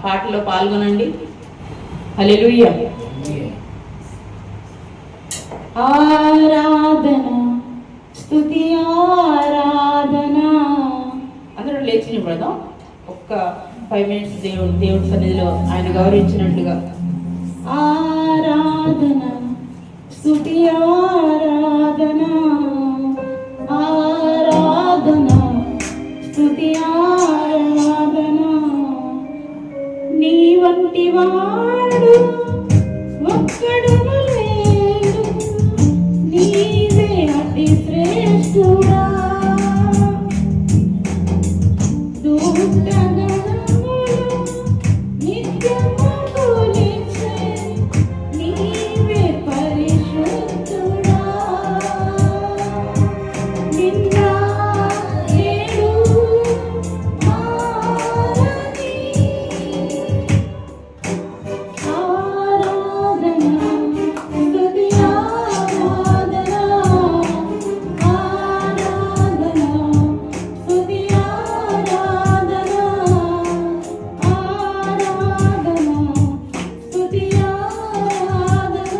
పాటలో పాల్గొనండి. హల్లెలూయా. ఆరాధన స్తుతి ఆరాధన. అందరూ లేచి నిలబడదాం. ఒక్క 5 minutes దేవుడి సన్నిధిలో ఆయన గౌరవించినట్లుగా. ఆరాధన, స్తుతి ఆరాధన, ఆరాధన, స్తుతి ఆరాధన. నీ వంటి వాడు ఒక్కడును లేడు, నీవే అతి శ్రేష్ఠుడా. దూతగణములు నిత్యము కొలిచే, నీవే పరిశుద్ధుడా. నిన్న నేడు మారని ఆరాధన, స్తుతి ఆరాధన, ఆరాధన, స్తుతి ఆరాధన, ఆరాధన, స్తుతి ఆరాధన.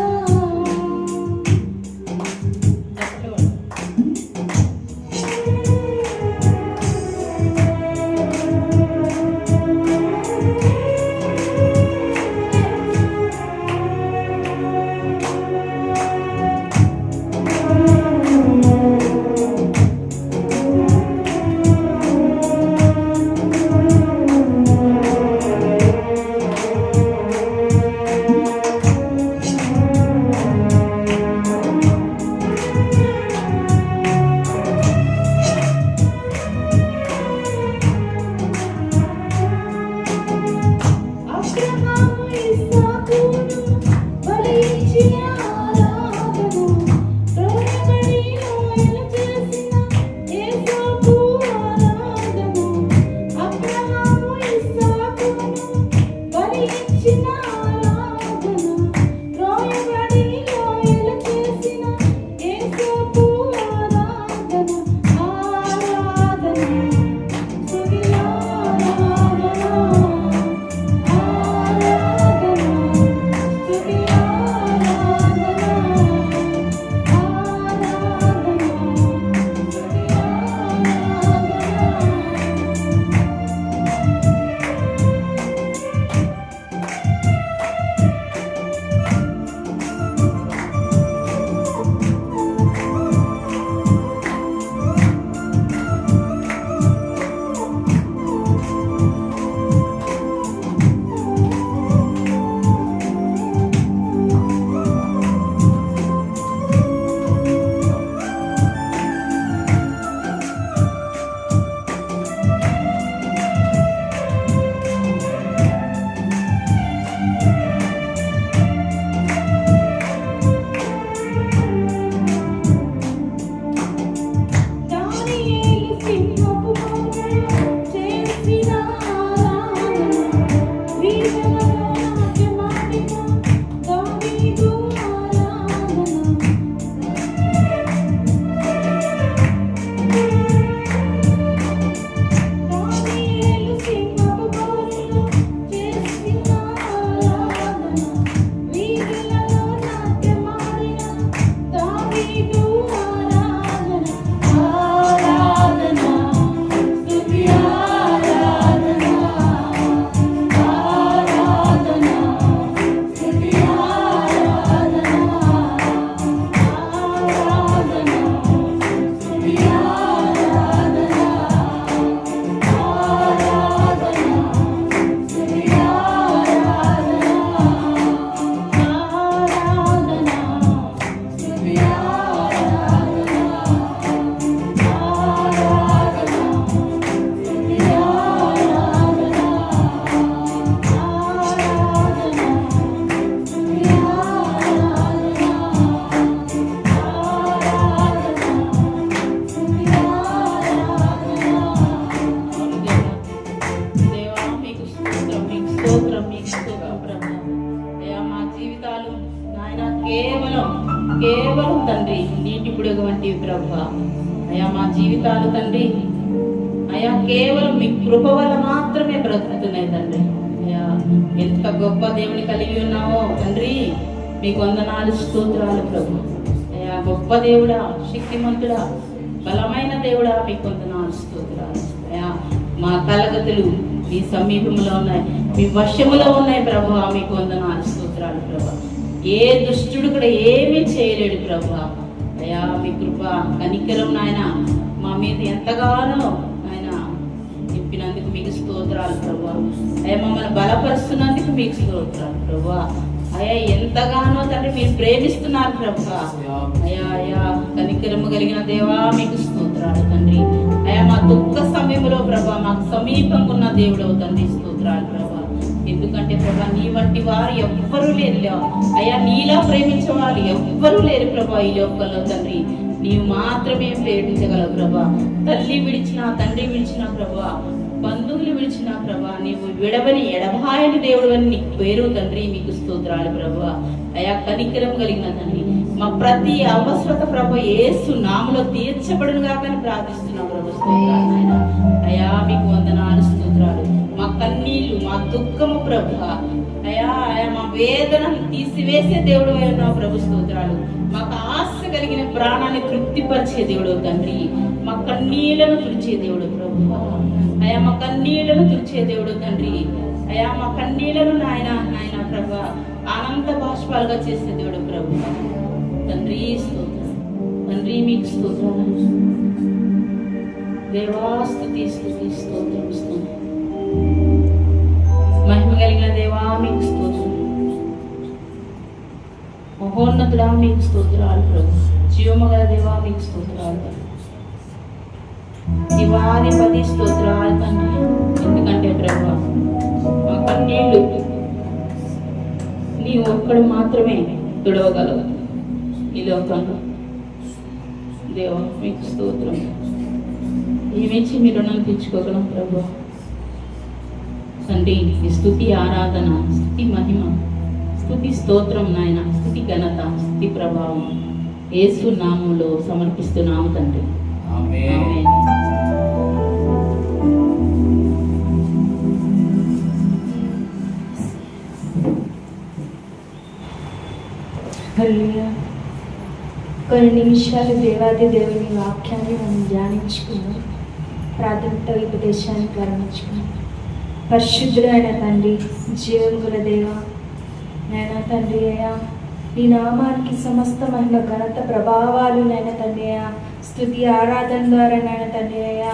అబ్రహాము ఇస్సాకును బలిచ్చిన ఆరాధన, తోడబడి లోయలు చేసిన యేసోపు ఆరాధన. అబ్రహాము ఇస్సాకును బలిచ్చిన ఆరాధన, తోడబడి లోయలు చేసిన యేసోపు ఆరాధన. ఆరాధన, స్తుతి ఆరాధన, ఆరాధన, స్తుతి ఆరాధన, ఆరాధన, స్తుతి ఆరాధన. దానియేలు సింహపు బోనులో చేసిన ఆరాధన, వీణలలో నాట్యమాడిన దావీదు ఆరాధన. దానియేలు సింహపు బోనులో చేసిన ఆరాధన, వీణలలో నాట్యమాడిన దావీదు ఆరాధన. ఆరాధన, స్తుతి ఆరాధన, ఆరాధన, స్తుతి ఆరాధన, ఆరాధన, స్తుతి ఆరాధన, ఆరాధన, స్తుతి ఆరాధన, ఆరాధన, స్తుతి దేవా, మీకు స్తోత్రం, మీకు స్తోత్రం, మీకు స్తోత్రం ప్రభు. అయ్యా, మా జీవితాలు నాయన కేవలం తండ్రి నీటి బుడగ వంటివి ప్రభు. అయ్యా, మా జీవితాలు తండ్రి అయ్యా కేవలం మీ కృప వల్ల మాత్రమే బ్రతుకుతున్నాయి తండ్రి. అయ్యా, ఎంత గొప్ప దేవుని కలిగి ఉన్నావో తండ్రి, మీకు వందనాలు, స్తోత్రాలు ప్రభు. అయ్యా, గొప్ప దేవుడా, శక్తిమంతుడా, బలమైన దేవుడా మీకు వందనాలు స్తోత్రాలు. అయ్యా మా కలగతులు మీ సమీపంలో ఉన్నాయి, మీ వశములో ఉన్నాయి ప్రభువా. మీకు వందనాలు స్తోత్రాలు ప్రభా. ఏ దుష్టుడు కూడా ఏమీ చేయలేడు ప్రభా. అయ్యా మీ కృప కనికరం నాయన మా మీద ఎంతగానో ఆయన నింపినందుకు మీకు స్తోత్రాలు ప్రభా. అయ్యా మమ్మల్ని బలపరుస్తున్నందుకు మీకు స్తోత్రాలు ప్రభా. అయ్యా ఎంతగానో తండ్రి మీరు ప్రేమిస్తున్నారు ప్రభా. అయ్యా అయ్యా కనికరము కలిగిన దేవా మీకు స్తోత్రాలు తండ్రి. అయ్యా మా దుఃఖ సమయంలో ప్రభా మాకు సమీపంగా ఉన్న దేవుడవు తండ్రి స్తోత్రాలు ప్రభా. ఎందుకంటే ప్రభా నీ వంటి వారు ఎవ్వరూ లేరు అయ్యా, నీలా ప్రేమించే వాళ్ళు ఎవ్వరూ లేరు ప్రభా ఈ లోకంలో తండ్రి. నీవు మాత్రమే ప్రేమించగలవు ప్రభా. తల్లి విడిచిన తండ్రి విడిచిన ప్రభా, బంధువులు విడిచిన ప్రభా, నీవు విడవని ఎడబాయని దేవుడు అని నీకు పేరు తండ్రి. మీకు స్తోత్రాలు ప్రభా. అయా కనికరం కలిగిన తండ్రి మా ప్రతి అవసరత ప్రభా యేసు నామములో తీర్చబడును గాక అని ప్రార్థిస్తున్నాం ప్రభు. స్తోత్రాలు నాయన. అయా మీకు వందనాలు స్తోత్రాలు. మా కన్నీళ్లు మా దుఃఖము ప్రభా అయా అయా మా వేదనను తీసివేసే దేవుడు అయినా ప్రభు. స్తోత్రాలు. మాకు ఆశ కలిగిన ప్రాణాన్ని తృప్తిపరిచే దేవుడు తండ్రి. మా కన్నీళ్లను తుడిచే దేవుడు ప్రభు. అయా మా కన్నీళ్లను తుడిచే దేవుడు తండ్రి. అయా మా కన్నీళ్లను నాయన నాయన ప్రభా ఆనంద బాష్పాలుగా చేసే దేవుడు ప్రభు తండ్రి. స్తోత్రం తండ్రి మీకు స్తోత్రం దేవా. స్తుతి స్తుతి స్తోత్రం స్తోత్రం. మహిమ కలిగిన దేవా మీకు స్తోత్రం. మహోన్నతుడా మీకు స్తోత్రాలు ప్రభు. జీవము గల దేవా మీకు స్తోత్రాలు. దివాధిపతి స్తోత్రాలు తండ్రి. ఎందుకంటే ప్రభు మా కన్నీళ్ళు నీ ఒక్కడు మాత్రమే తుడవగలవు ఈ లోకంలో. దేవా మీకు స్తోత్రం. ఏమిచ్చి మీ రుణం తీర్చుకోగలం ప్రభు తండ్రి. ఈ స్తుతి ఆరాధన, స్తుతి మహిమ, స్తుతి స్తోత్రం నాయన, స్తుతి ఘనత, స్తుతి ప్రభావం యేసు నామములో సమర్పిస్తున్నాము తండ్రి. ఆమేన్. ఆమేన్. హల్లెలూయా. కొన్ని నిమిషాలు దేవాది దేవుని వాక్యాన్ని మనం ధ్యానించుకున్నాం. ప్రాథమిక ఉపదేశాన్ని ప్రారంభించుకున్నాం. పరిశుద్ధుడైన తండ్రి, జీవం గల దేవ నాయన తండ్రి అయ్యా, నీ నామానికి సమస్త మహిమ ఘనత ప్రభావాలు నాయన తండ్రి అయ్యా, స్తుతి ఆరాధన ద్వారా నాయన తండ్రి అయ్యా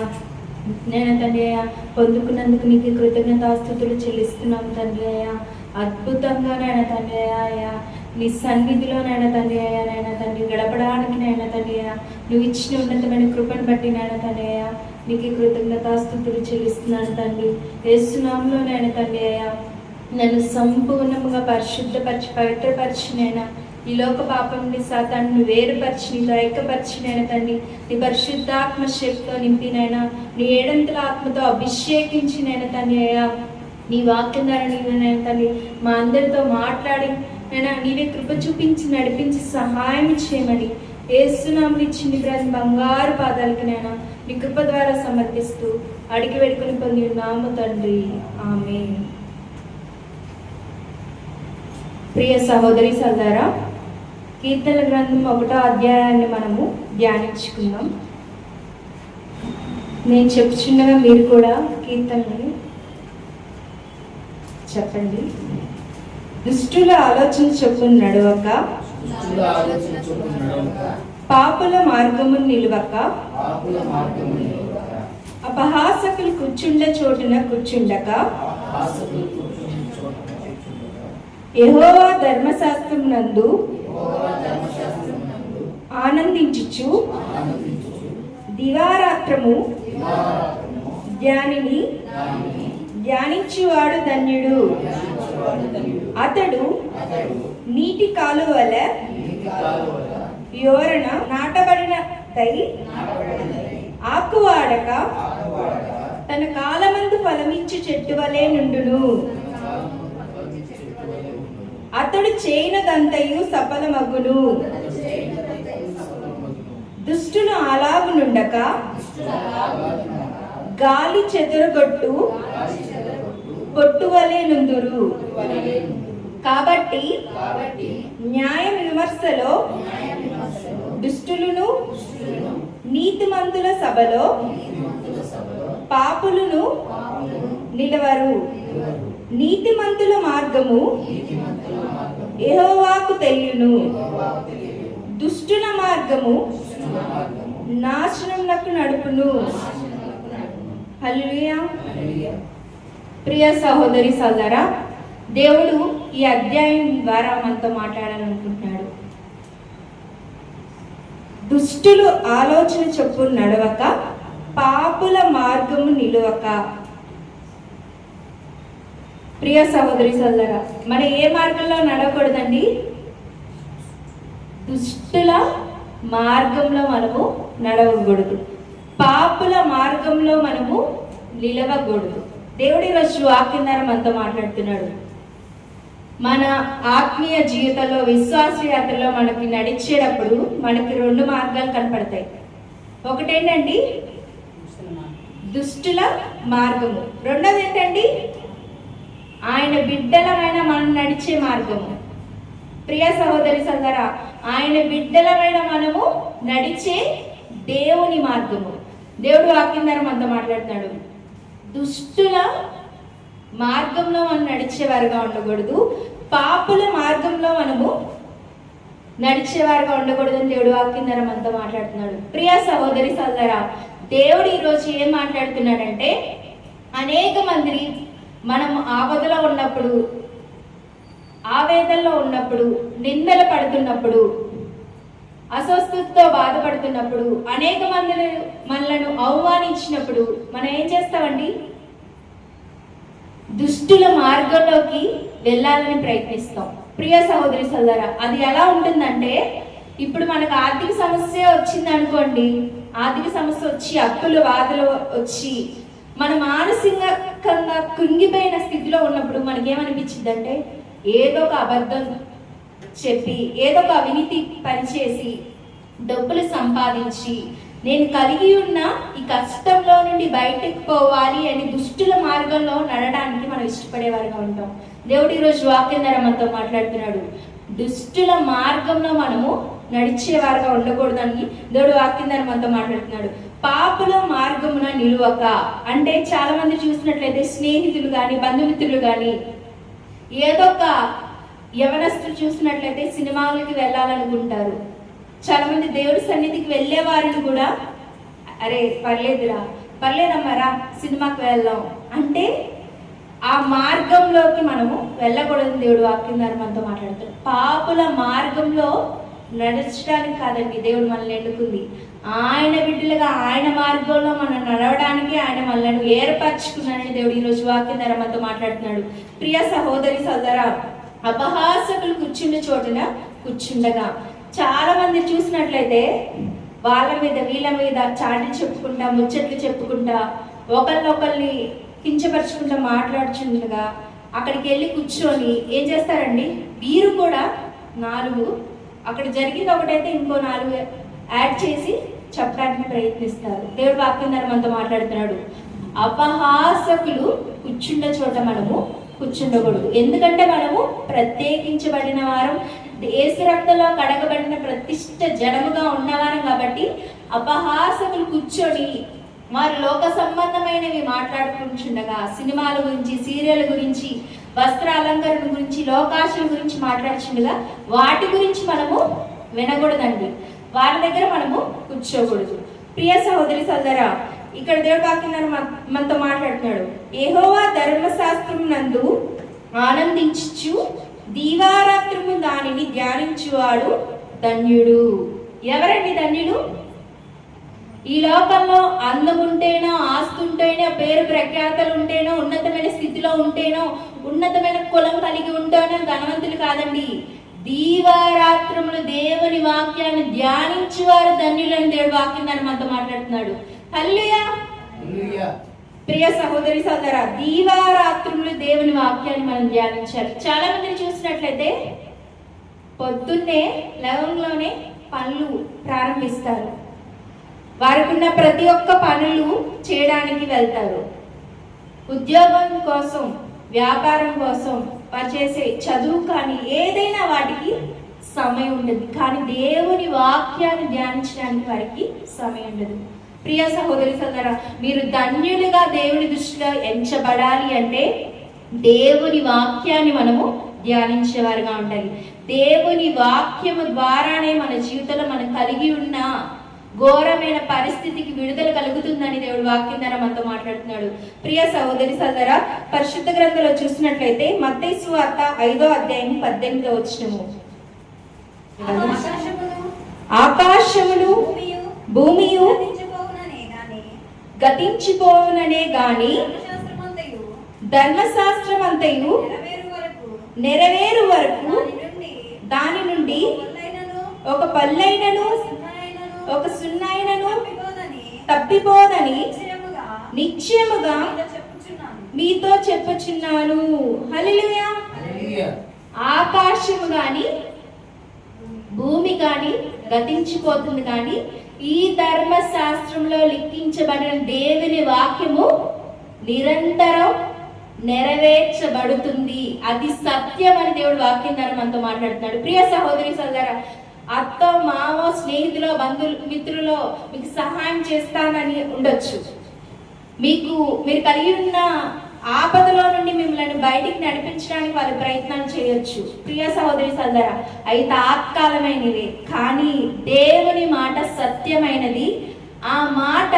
నేను తండ్రి అయ్యా పొందుకున్నందుకు నీకు కృతజ్ఞతాస్తుతులు చెల్లిస్తున్నాం తండ్రి అయ్యా. అద్భుతంగా నాయన తండ్రి అయ్యా నీ సన్నిధిలో నాయన తండ్రి అయ్యా నాయన తండ్రి గడపడానికి నాయన తండ్రి అయ్యా నువ్వు ఇచ్చిన ఉన్నతమైన కృపను బట్టి నాయన తండ్రి అయ్యా నీకు కృతజ్ఞతాస్తుతులు చెల్లిస్తున్నాను తండ్రి. యేసు నామములో నాయన తండ్రి అయ్యా నన్ను సంపూర్ణంగా పరిశుద్ధపరిచి పవిత్రపరిచినైనా ఈ లోక పాపం నుండి సాతాను వేరుపరిచి నీతో ఐక్యపరిచినైనా తండ్రి నీ పరిశుద్ధాత్మ శక్తితో నింపినైనా నీ ఏడంతల ఆత్మతో అభిషేకించినైనా తండ్రి అయ్యా నీ వాక్యం ద్వారా నీవు తండ్రి మా అందరితో మాట్లాడి నైనా నీవే కృప చూపించి నడిపించి సహాయం చేయమని యేసునామములో ఇచ్చింది ప్రతి బంగారు పాదాలకి నైనా నీ కృప ద్వారా సమర్పిస్తూ అడిగి వేడుకొని పొంది ఉన్నాము తండ్రి. ఆమేన్. ప్రియ సహోదరి సోదరా, కీర్తనల గ్రంథం 1వ అధ్యాయాన్ని మనము ధ్యానించుకుందాం. నేను చెప్పుచుండగా మీరు కూడా కీర్తనని చెప్పండి. దుష్టుల ఆలోచన చొప్పున నడవక, పాపుల మార్గమును నిలువక, అపహాసకులు కూర్చుండ చోటున కూర్చుండక, యెహోవా ధర్మశాస్త్రం నందు ఆనందించుచు దివారాత్రము ధ్యానిని ధ్యానించువాడు ధన్యుడు. అతడు నీటి కాలువల యోరణ నాటబడిన ఆకువాడక తన కాలమందు ఫలమిచ్చు చెట్టు వలె నుండును. అతడు చేయనదంతయు సఫలమగును. దుష్టులు అలాగునుండక గాలి చెదరగొట్టు పొట్టువలే నుందురు. కాబట్టి న్యాయ విమర్శలో దుష్టులను నీతిమంతుల సభలో పాపులను నిలవరు. నీతిమంతుల మార్గము యెహోవాకు తెలియను, దుష్టుల మార్గము నాశనమునకు నడుపును. హల్లెలూయా. ప్రియ సహోదరి సోదరా, దేవుడు ఈ అధ్యాయం ద్వారా మనతో మాట్లాడాలనుకుంటున్నాడు. దుష్టులు ఆలోచన చొప్పున నడవక, పాపుల మార్గము నిలువక. ప్రియ సహోదరి సోదరా, మనం ఏ మార్గంలో నడవకూడదండి? దుష్టుల మార్గంలో మనము నడవకూడదు, పాపుల మార్గంలో మనము నిలవకూడదు. దేవుడి రోజు వాక్యం ద్వారా మనతో మాట్లాడుతున్నాడు. మన ఆత్మీయ జీవితంలో, విశ్వాస యాత్రలో మనకి నడిచేటప్పుడు మనకి 2 మార్గాలు కనపడతాయి. ఒకటేంటండి? దుష్టుల మార్గము. రెండోది ఏంటండి? ఆయన బిడ్డలమైన మనం నడిచే మార్గము. ప్రియ సహోదరి సోదరా, ఆయన బిడ్డలమైన మనము నడిచే దేవుని మార్గము. దేవుడు వాక్యం ద్వారా మనతో మాట్లాడుతున్నాడు. దుష్టుల మార్గంలో మనం నడిచేవారుగా ఉండకూడదు, పాపుల మార్గంలో మనము నడిచేవారుగా ఉండకూడదు అని దేవుడు వాక్యం ద్వారా మనతో మాట్లాడుతున్నాడు. ప్రియ సహోదరి సోదరా, దేవుడు ఈరోజు ఏం మాట్లాడుతున్నాడంటే, అనేక మంది మనము ఆపదలో ఉన్నప్పుడు, ఆవేదనలో ఉన్నప్పుడు, నిందలు పడుతున్నప్పుడు, అస్వస్థతతో బాధపడుతున్నప్పుడు, అనేక మందిని మనలను అవమానించినప్పుడు మనం ఏం చేస్తామండి? దుష్టుల మార్గంలోకి వెళ్ళాలని ప్రయత్నిస్తాం. ప్రియ సహోదరి సోదరా, అది ఎలా ఉంటుందంటే, ఇప్పుడు మనకు ఆర్థిక సమస్య వచ్చింది అనుకోండి, ఆర్థిక సమస్య వచ్చి, అప్పులు బాధలు వచ్చి, మన మానసికంగా కుంగిపోయిన స్థితిలో ఉన్నప్పుడు మనకేమనిపించింది అంటే, ఏదో ఒక అబద్ధం చెప్పి, ఏదో ఒక అవినీతి పనిచేసి, డబ్బులు సంపాదించి, నేను కలిగి ఉన్న ఈ కష్టంలో నుండి బయటకు పోవాలి అని దుష్టుల మార్గంలో నడడానికి మనం ఇష్టపడేవారుగా ఉంటాం. దేవుడు ఈరోజు వాక్యం ద్వారా మనతో మాట్లాడుతున్నాడు. దుష్టుల మార్గంలో మనము నడిచేవారుగా ఉండకూడదని దేవుడు వాక్యం ద్వారా మనతో మాట్లాడుతున్నాడు. పాపుల మార్గమున నిలువక అంటే, చాలా మంది చూసినట్లయితే స్నేహితులు కానీ, బంధుమిత్రులు కానీ, ఏదో ఒక యవనస్తులు చూసినట్లయితే సినిమాలకి వెళ్ళాలనుకుంటారు. చాలా మంది దేవుడి సన్నిధికి వెళ్ళే వారిని కూడా, అరే పర్లేదమ్మా రా సినిమాకి వెళ్దాం అంటే, ఆ మార్గంలోకి మనము వెళ్ళకూడదు. దేవుడు వాక్యం ద్వారా మనతో మాట్లాడుతాడు. పాపుల మార్గంలో నడచడానికి కాదండి దేవుడు మనల్ని ఎన్నుకుంది. ఆయన బిడ్డలుగా ఆయన మార్గంలో మనం నడవడానికి ఆయన మనల్ని ఏర్పరచుకున్నాడని దేవుడు ఈరోజు వాక్యం ద్వారా మనతో మాట్లాడుతున్నాడు. ప్రియ సహోదరి సోదరా, అపహాసకులు కూర్చుండే చోటున కూర్చుండగా, చాలా మంది చూసినట్లయితే వాళ్ళ మీద వీళ్ళ మీద చాటి చెప్పుకుంటా, ముచ్చట్లు చెప్పుకుంటా, ఒకరిని కించపరచుకుంటా మాట్లాడుచుండగా అక్కడికి వెళ్ళి కూర్చొని ఏం చేస్తారండి? వీరు కూడా 4 అక్కడ జరిగింది ఒకటైతే ఇంకో 4 యాడ్ చేసి చెప్పడానికి ప్రయత్నిస్తారు. దేవుడు వాక్యం ద్వారా మనతో మాట్లాడుతున్నాడు. అపహాసకులు కూర్చుండే చోట మనము కూర్చుండకూడదు. ఎందుకంటే మనము ప్రత్యేకించబడిన వారం, యేసు రక్తంలో కడగబడిన ప్రతిష్ఠ జనముగా ఉన్నవారం కాబట్టి, అపహాసకులు కూర్చొని వారు లోక సంబంధమైనవి మాట్లాడుకుంటుండగా, సినిమాల గురించి, సీరియల్ గురించి, వస్త్ర అలంకరణ గురించి, లోకాశల గురించి మాట్లాడుతుండగా వాటి గురించి మనము వినకూడదండి. వారి దగ్గర మనము కూర్చోకూడదు. ప్రియ సహోదరి సోదరా, ఇక్కడ దేవుడు వాక్యం మనతో మాట్లాడుతున్నాడు. యెహోవా ధర్మశాస్త్రం నందు ఆనందించు, దీవారాత్రము దానిని ధ్యానించువాడు ధన్యుడు. ఎవరండి ధన్యుడు? ఈ లోకంలో అందం ఉంటేనో, ఆస్తి ఉంటేనో, పేరు ప్రఖ్యాతలు ఉంటేనో, ఉన్నతమైన స్థితిలో ఉంటేనో, ఉన్నతమైన కులం కలిగి ఉంటేనో ధనవంతులు కాదండి. దీవారాత్రములు దేవుని వాక్యాన్ని ధ్యానించువారు ధన్యులని దేవుడు వాక్యం దాన్ని మనతో మాట్లాడుతున్నాడు. హల్లెలూయా. ప్రియ సహోదరి సోదరా, దీవారాత్రములు దేవుని వాక్యాన్ని మనం ధ్యానించాలి. చాలా మందిని చూసినట్లయితే పొద్దున్నే లవంలోనే పనులు ప్రారంభిస్తారు. వారికి ఉన్న ప్రతి ఒక్క పనులు చేయడానికి వెళ్తారు. ఉద్యోగం కోసం, వ్యాపారం కోసం, వారు చేసే చదువు కానీ ఏదైనా వాటికి సమయం ఉండదు. కానీ దేవుని వాక్యాన్ని ధ్యానించడానికి వారికి సమయం ఉండదు. ప్రియ సహోదరి సోదరా, మీరు ధన్యులుగా దేవుని దృష్టిలో ఎంచబడాలి అంటే దేవుని వాక్యాన్ని మనము ధ్యానించేవారుగా ఉండాలి. దేవుని వాక్యము ద్వారానే మన జీవితంలో మనం కలిగి ఉన్న ఘోరమైన పరిస్థితికి విడుదల కలుగుతుందని దేవుడు వాక్యం ద్వారా మనతో మాట్లాడుతున్నాడు. ప్రియ సహోదరి సోదరా, పరిశుద్ధ గ్రంథంలో చూసినట్లయితే మత్తయి సువార్త 5వ అధ్యాయం 18వ వచనము, ఆకాశములు భూమియు గతించిపోవుననే గాని ధర్మశాస్త్రమంతయు నెరవేరు వరకు దాని నుండి ఒక పల్లైనను ఒక సున్నైనను తప్పిపోదని నిశ్చయముగా మీతో చెప్పుచున్నాను. హల్లెలూయా. ఆకాశము గాని భూమి కానీ గతించిపోతుంది, కానీ ఈ ధర్మశాస్త్రంలో లిఖించబడిన దేవుని వాక్యము నిరంతరం నెరవేర్చబడుతుంది. అది సత్యం అని దేవుడు వాక్యం ద్వారా మనతో మాట్లాడుతున్నాడు. ప్రియ సహోదరి సోదరా, అత్త మామో స్నేహితులో బంధువులు మిత్రులో మీకు సహాయం చేస్తానని ఉండొచ్చు. మీరు కలిగి ఉన్న ఆపదలో నుండి మిమ్మల్ని బయటికి నడిపించడానికి వాళ్ళు ప్రయత్నాలు చేయొచ్చు. ప్రియ సహోదరి సోదరా, అవి తాత్కాలమైనవి, కానీ దేవుని మాట సత్యమైనది. ఆ మాట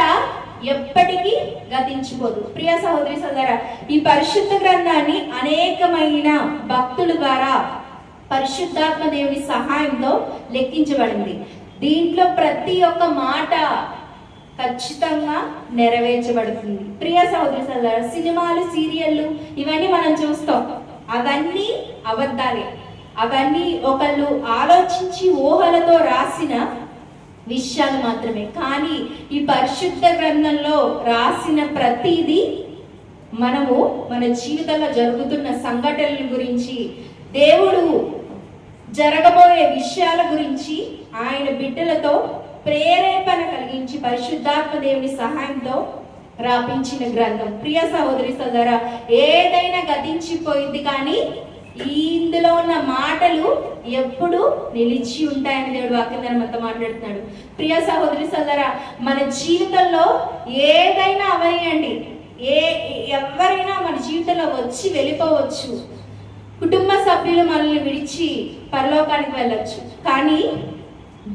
ఎప్పటికీ గతించిపోదు. ప్రియ సహోదరి సోదరా, ఈ పరిశుద్ధ గ్రంథాన్ని అనేకమైన భక్తుల ద్వారా పరిశుద్ధాత్మ దేవుని సహాయంతో లెక్కించబడింది. దీంట్లో ప్రతి ఒక్క మాట ఖచ్చితంగా నెరవేర్చబడుతుంది. ప్రియ సహోదరి సోదరా, సినిమాలు, సీరియళ్ళు ఇవన్నీ మనం చూస్తాం, అవన్నీ అబద్ధాలే. అవన్నీ ఒకళ్ళు ఆలోచించి ఊహలతో రాసిన విషయాలు మాత్రమే. కానీ ఈ పరిశుద్ధ గ్రంథంలో రాసిన ప్రతిదీ మనము మన జీవితంలో జరుగుతున్న సంఘటనల గురించి, దేవుడు జరగబోయే విషయాల గురించి ఆయన బిడ్డలతో ప్రేరేపణ కలిగించి పరిశుద్ధాత్మ దేవుని సహాయంతో రాపించిన గ్రంథం. ప్రియ సహోదరి సోదరా, ఏదైనా గతించిపోయింది, కానీ ఇందులో ఉన్న మాటలు ఎప్పుడు నిలిచి ఉంటాయని దేవుడు వాక్యం ద్వారా మనతో మాట్లాడుతున్నాడు. ప్రియ సహోదరి సోదరా, మన జీవితంలో ఏదైనా అవనియండి, ఎవరైనా మన జీవితంలో వచ్చి వెళ్ళిపోవచ్చు. కుటుంబ సభ్యులు మనల్ని విడిచి పరలోకానికి వెళ్ళొచ్చు, కానీ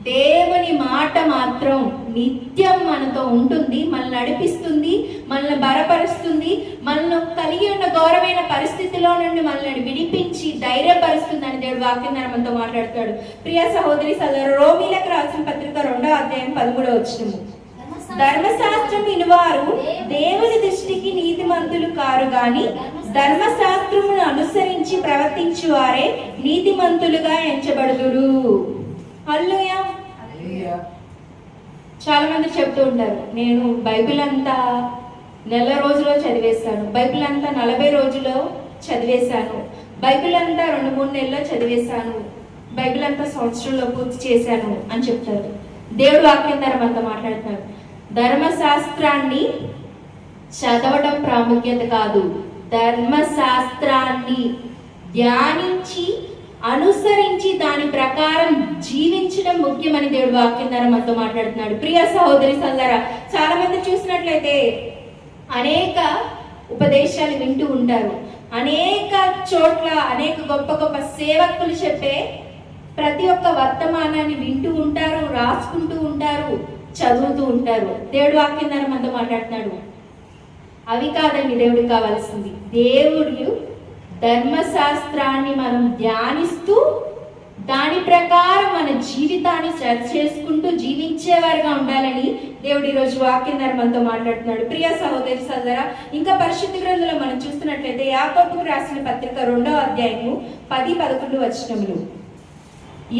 దేవుని మాట మాత్రం నిత్యం మనతో ఉంటుంది, మనల్ని నడిపిస్తుంది, మనల్ని బలపరుస్తుంది, మనల్ని కలిగి ఉన్న ఘోరమైన పరిస్థితిలో నుండి మనల్ని విడిపించి ధైర్యపరుస్తుంది అని దేవుడు వాక్యం ద్వారా మనతో మాట్లాడతాడు. ప్రియ సహోదరి సోదరు, రోమీలకు రాసిన పత్రిక 2వ అధ్యాయం 13వ వచనము, ధర్మశాస్త్రం వినువారు దేవుని దృష్టికి నీతిమంతులు కారు గాని ధర్మశాస్త్రమును అనుసరించి ప్రవర్తించు వారే నీతిమంతులుగా ఎంచబడుదురు. హల్లెలూయా. చాలా మంది చెప్తూ ఉంటారు, నేను బైబిల్ అంతా నెల రోజులో చదివేశాను, బైబిల్ అంతా 40 రోజుల్లో చదివేశాను, బైబిల్ అంతా 2-3 నెలల్లో చదివేశాను, బైబిల్ అంతా సంవత్సరంలో పూర్తి చేశాను అని చెప్తారు. దేవుడు వాక్యం ద్వారా మనతో మాట్లాడుతున్నాడు. ధర్మశాస్త్రాన్ని చదవటం ప్రాముఖ్యత కాదు, ధర్మశాస్త్రాన్ని ధ్యానించి అనుసరించి దాని ప్రకారం జీవించడం ముఖ్యమని దేవుడు వాక్యం ద్వారా మనతో మాట్లాడుతున్నాడు. ప్రియ సహోదరి సోదరా, చాలా మంది చూసినట్లయితే అనేక ఉపదేశాలు వింటూ ఉంటారు, అనేక చోట్ల అనేక గొప్ప గొప్ప సేవకులు చెప్పే ప్రతి ఒక్క వర్తమానాన్ని వింటూ ఉంటారు, రాసుకుంటూ ఉంటారు, చదువుతూ ఉంటారు. దేవుడు వాక్యం ద్వారా మనతో మాట్లాడుతున్నాడు. అవి కాదండి దేవుడికి కావాల్సింది. దేవుడు ధర్మశాస్త్రాన్ని మనం ధ్యానిస్తూ దాని ప్రకారం మన జీవితాన్ని సరి చేసుకుంటూ జీవించేవారుగా ఉండాలని దేవుడు ఈరోజు వాక్యం ద్వారా మనతో మాట్లాడుతున్నాడు. ప్రియ సహోదరి సోదరా, ఇంకా పరిశుద్ధ గ్రంథంలో మనం చూస్తున్నట్లయితే యాకోబుకు రాసిన పత్రిక 2వ అధ్యాయము 10-11 వచనములు,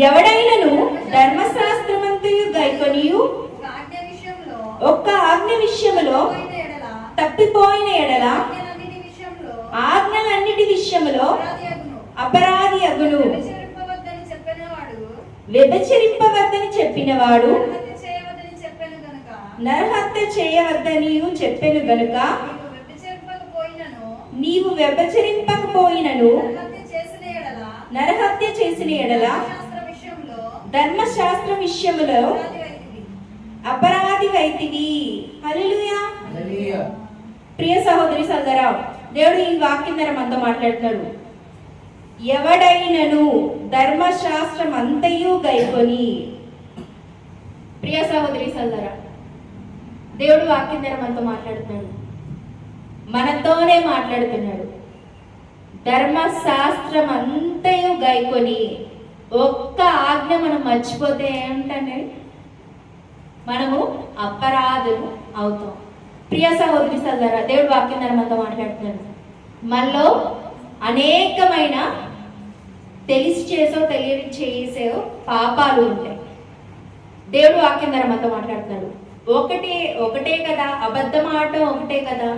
ఎవడైనను ధర్మశాస్త్రమంతయు గైకొనియు ఒక్క ఆజ్ఞ విషయములో తప్పిపోయిన ఎడల ఆజ్ఞలన్నిటి విషయములో అపరాధి అగును. వ్యభిచరింపవద్దని చెప్పినవాడు నరహత్య చేయవద్దని చెప్పెను గనుక నీవు వ్యభిచరింపకపోయినను నరహత్య చేసిన ఎడల ధర్మశాస్త్ర విషయములో అపరాధి వైతివి. హల్లెలూయా. హల్లెలూయా. ప్రియ సహోదరి సోదరా, దేవుడు ఈ వాక్యం ద్వారా మనతో మాట్లాడుతున్నాడు. ఎవడైనను ధర్మశాస్త్రం అంతయు గైకొని. ప్రియ సహోదరి సోదరా, దేవుడు వాక్యం ద్వారా మనతో మాట్లాడుతున్నాడు, మనతోనే మాట్లాడుతున్నాడు. ధర్మశాస్త్రం అంతయు గైకొని ఒక్క ఆజ్ఞ మనం మర్చిపోతే ఏమిటండి, మనము అపరాధులు అవుతాం. ప్రియ సహోదరి సోదరా, దేవుడు వాక్యం ద్వారా మనతో మాట్లాడుతున్నాడు. మనలో అనేకమైన తెలిసి చేసో తెలియని చేసో పాపాలు ఉంటాయి. దేవుడు వాక్యం ద్వారా మనతో మాట్లాడుతున్నాడు. ఒకటే కదా, అబద్ధం ఆడటం ఒకటే కదా.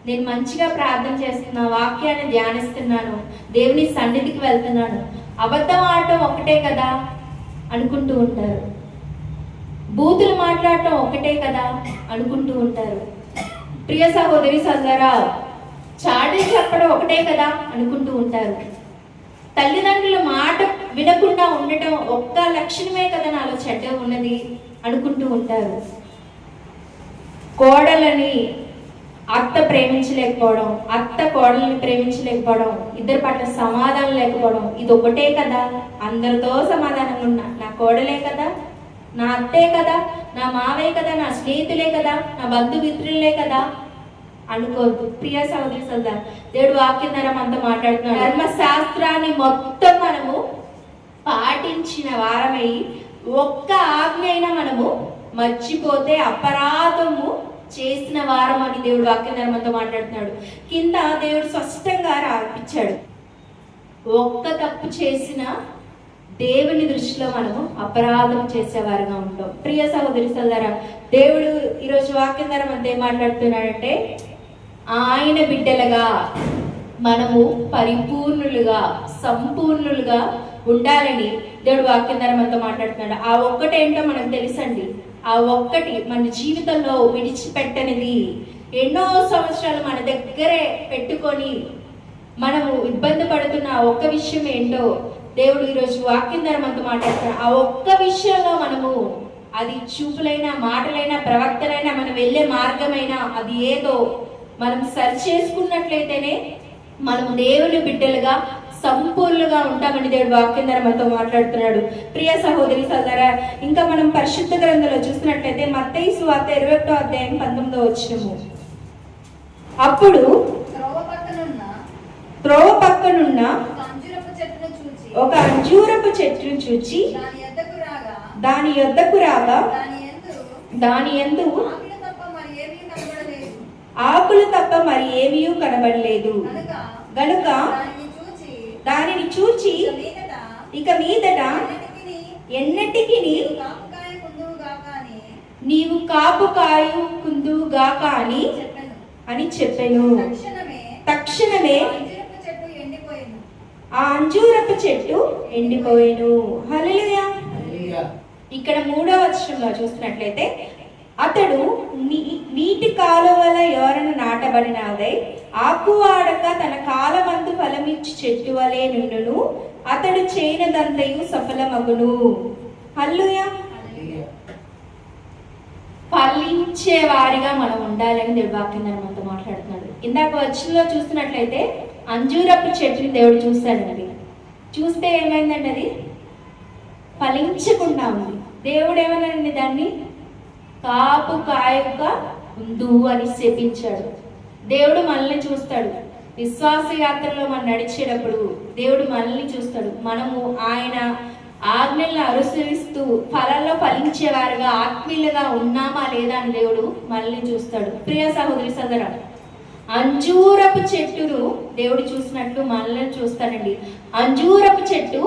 నేను మంచిగా ప్రార్థన చేస్తున్నా, వాక్యాన్ని ధ్యానిస్తున్నాను, దేవుని సన్నిధికి వెళ్తున్నాను, అబద్ధం ఆడటం ఒకటే కదా అనుకుంటూ ఉంటారు. బూతులు మాట్లాడటం ఒకటే కదా అనుకుంటూ ఉంటారు. ప్రియ సహోదరి సోదరా, చాడీలు చెప్పడం ఒకటే కదా అనుకుంటూ ఉంటారు. తల్లిదండ్రుల మాట వినకుండా ఉండటం ఒక్క లక్షణమే కదా నాలో చెడ్డ ఉన్నది అనుకుంటూ ఉంటారు. కోడలని అత్త ప్రేమించలేకపోవడం, అత్త కోడల్ని ప్రేమించలేకపోవడం, ఇద్దరి పట్ల సమాధానం లేకపోవడం, ఇది ఒకటే కదా. అందరితో సమాధానంగా ఉన్నా, నా కోడలే కదా, నా అత్తే కదా, నా మావే కదా, నా స్నేహితులే కదా, నా బంధుమిత్రులే కదా అనుకోవద్దు. ప్రియ సహోదరి సోదరా, దేవుడు వాక్యం ద్వారా మనతో మాట్లాడుతున్నాడు. ధర్మశాస్త్రాన్ని మొత్తం మనము పాటించిన వారమై ఒక్క ఆజ్ఞ అయినా మనము మర్చిపోతే అపరాధము చేసిన వారం అని దేవుడు వాక్యం ద్వారా మనతో మాట్లాడుతున్నాడు. కింద దేవుడు స్పష్టంగా రాపించాడు, ఒక్క తప్పు చేసిన దేవుని దృష్టిలో మనము అపరాధం చేసేవారుగా ఉంటాం. ప్రియ సహోదరి సోదరా, దేవుడు ఈరోజు వాక్యం ద్వారా మనతో ఏం మాట్లాడుతున్నాడంటే, ఆయన బిడ్డలుగా మనము పరిపూర్ణులుగా సంపూర్ణులుగా ఉండాలని దేవుడు వాక్యం ద్వారా మనతో మాట్లాడుతున్నాడు. ఆ ఒక్కటేంటో మనకు తెలుసండి. ఆ ఒక్కటి మన జీవితంలో విడిచిపెట్టనిది, ఎన్నో సంవత్సరాలు మన దగ్గరే పెట్టుకొని మనము ఇబ్బంది పడుతున్న ఆ ఒక్క విషయం ఏంటో దేవుడు ఈరోజు వాక్యం ద్వారా మనతో మాట్లాడుతున్నాడు. ఆ ఒక్క విషయంలో మనము, అది చూపులైనా మాటలైనా ప్రవక్తలైనా మనం వెళ్ళే మార్గమైనా అది ఏదో మనం సరి చేసుకున్నట్లయితేనే మనము దేవుని బిడ్డలుగా సంపూర్ణంగా ఉంటామని దేవుడు వాక్యం ద్వారా మనతో మాట్లాడుతున్నాడు. ప్రియ సహోదరి సోదరా, ఇంకా మనం పరిశుద్ధ గ్రంథంలో చూసినట్లయితే మత్తయి సువార్త 21వ అధ్యాయం 19వ వచనము. అప్పుడు త్రోవ పక్కనున్న ఒక అంజూరపు చెట్టును చూచి దాని యొద్దకు రాగా దాని యందు ఆకులు తప్ప మరి ఏమీ కనబడలేదు గనుక దానిని చూచి ఇక మీదట ఎన్నటికి నీవు కాపు కాయుకుందువుగాక అని చెప్పెను. తక్షణమే ఆ అంజూరపు చెట్టు ఎండిపోయెను. హల్లెలూయా. ఇక్కడ 3వ వచనంలో చూసినట్లయితే, అతడు నీటి కాలువల యోరను నాటబడినదై ఆకు ఆడక తన కాలమందు ఫలమిచ్చి చెట్టు వలె నుండును, అతడు చేయనదంతయు సఫలమగును. హల్లెలూయా. ఫలించే వారిగా మనం ఉండాలని దేవుడు వాక్యం మనతో మాట్లాడుతున్నాడు. ఇందాక వచనంలో చూస్తున్నట్లయితే అంజూరపు చెట్టుని దేవుడు చూస్తాడండి. చూస్తే ఏమైందండి, అది ఫలించకుండా ఉంది. దేవుడు ఏమన్నాడండి, దాన్ని కాపు కాయక ఉందు అని శపించాడు. దేవుడు మనల్ని చూస్తాడు. విశ్వాస యాత్రలో మనం నడిచేటప్పుడు దేవుడు మనల్ని చూస్తాడు. మనము ఆయన ఆజ్ఞలను అనుసరిస్తూ ఫలాల్లో ఫలించేవారుగా ఆత్మీయులుగా ఉన్నామా లేదా అని దేవుడు మనల్ని చూస్తాడు. ప్రియ సహోదరి సోదరా, అంజూరపు చెట్టును దేవుడు చూసినట్లు మనల్ని చూస్తాడండి. అంజూరపు చెట్టు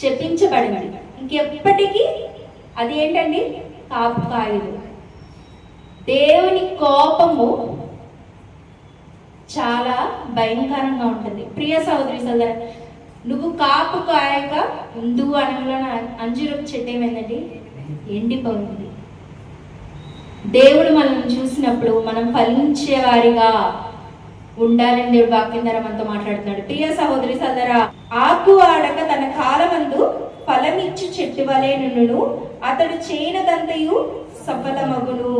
శపించబడింది, ఇంకెప్పటికీ అది ఏంటండి, కాపు కాయదు. దేవుని కోపము చాలా భయంకరంగా ఉంటుంది. ప్రియ సహోదరి సోదరా, నువ్వు కాపు కాయక ఉండు అనలో అంజూరపు చెట్టు ఏమైందండి, ఎండిపోయింది. దేవుడు మనల్ని చూసినప్పుడు మనం ఫలించేవారిగా ఉండాలని దేవుడు వాక్యం ద్వారా మనతో మాట్లాడుతున్నాడు. ప్రియ సహోదరి సోదరా, ఆకు ఆడక తన కాలమందు ఫలమిచ్చు చెట్టు వలె నుండును, అతడు చేయనదంతయు సఫలమగును.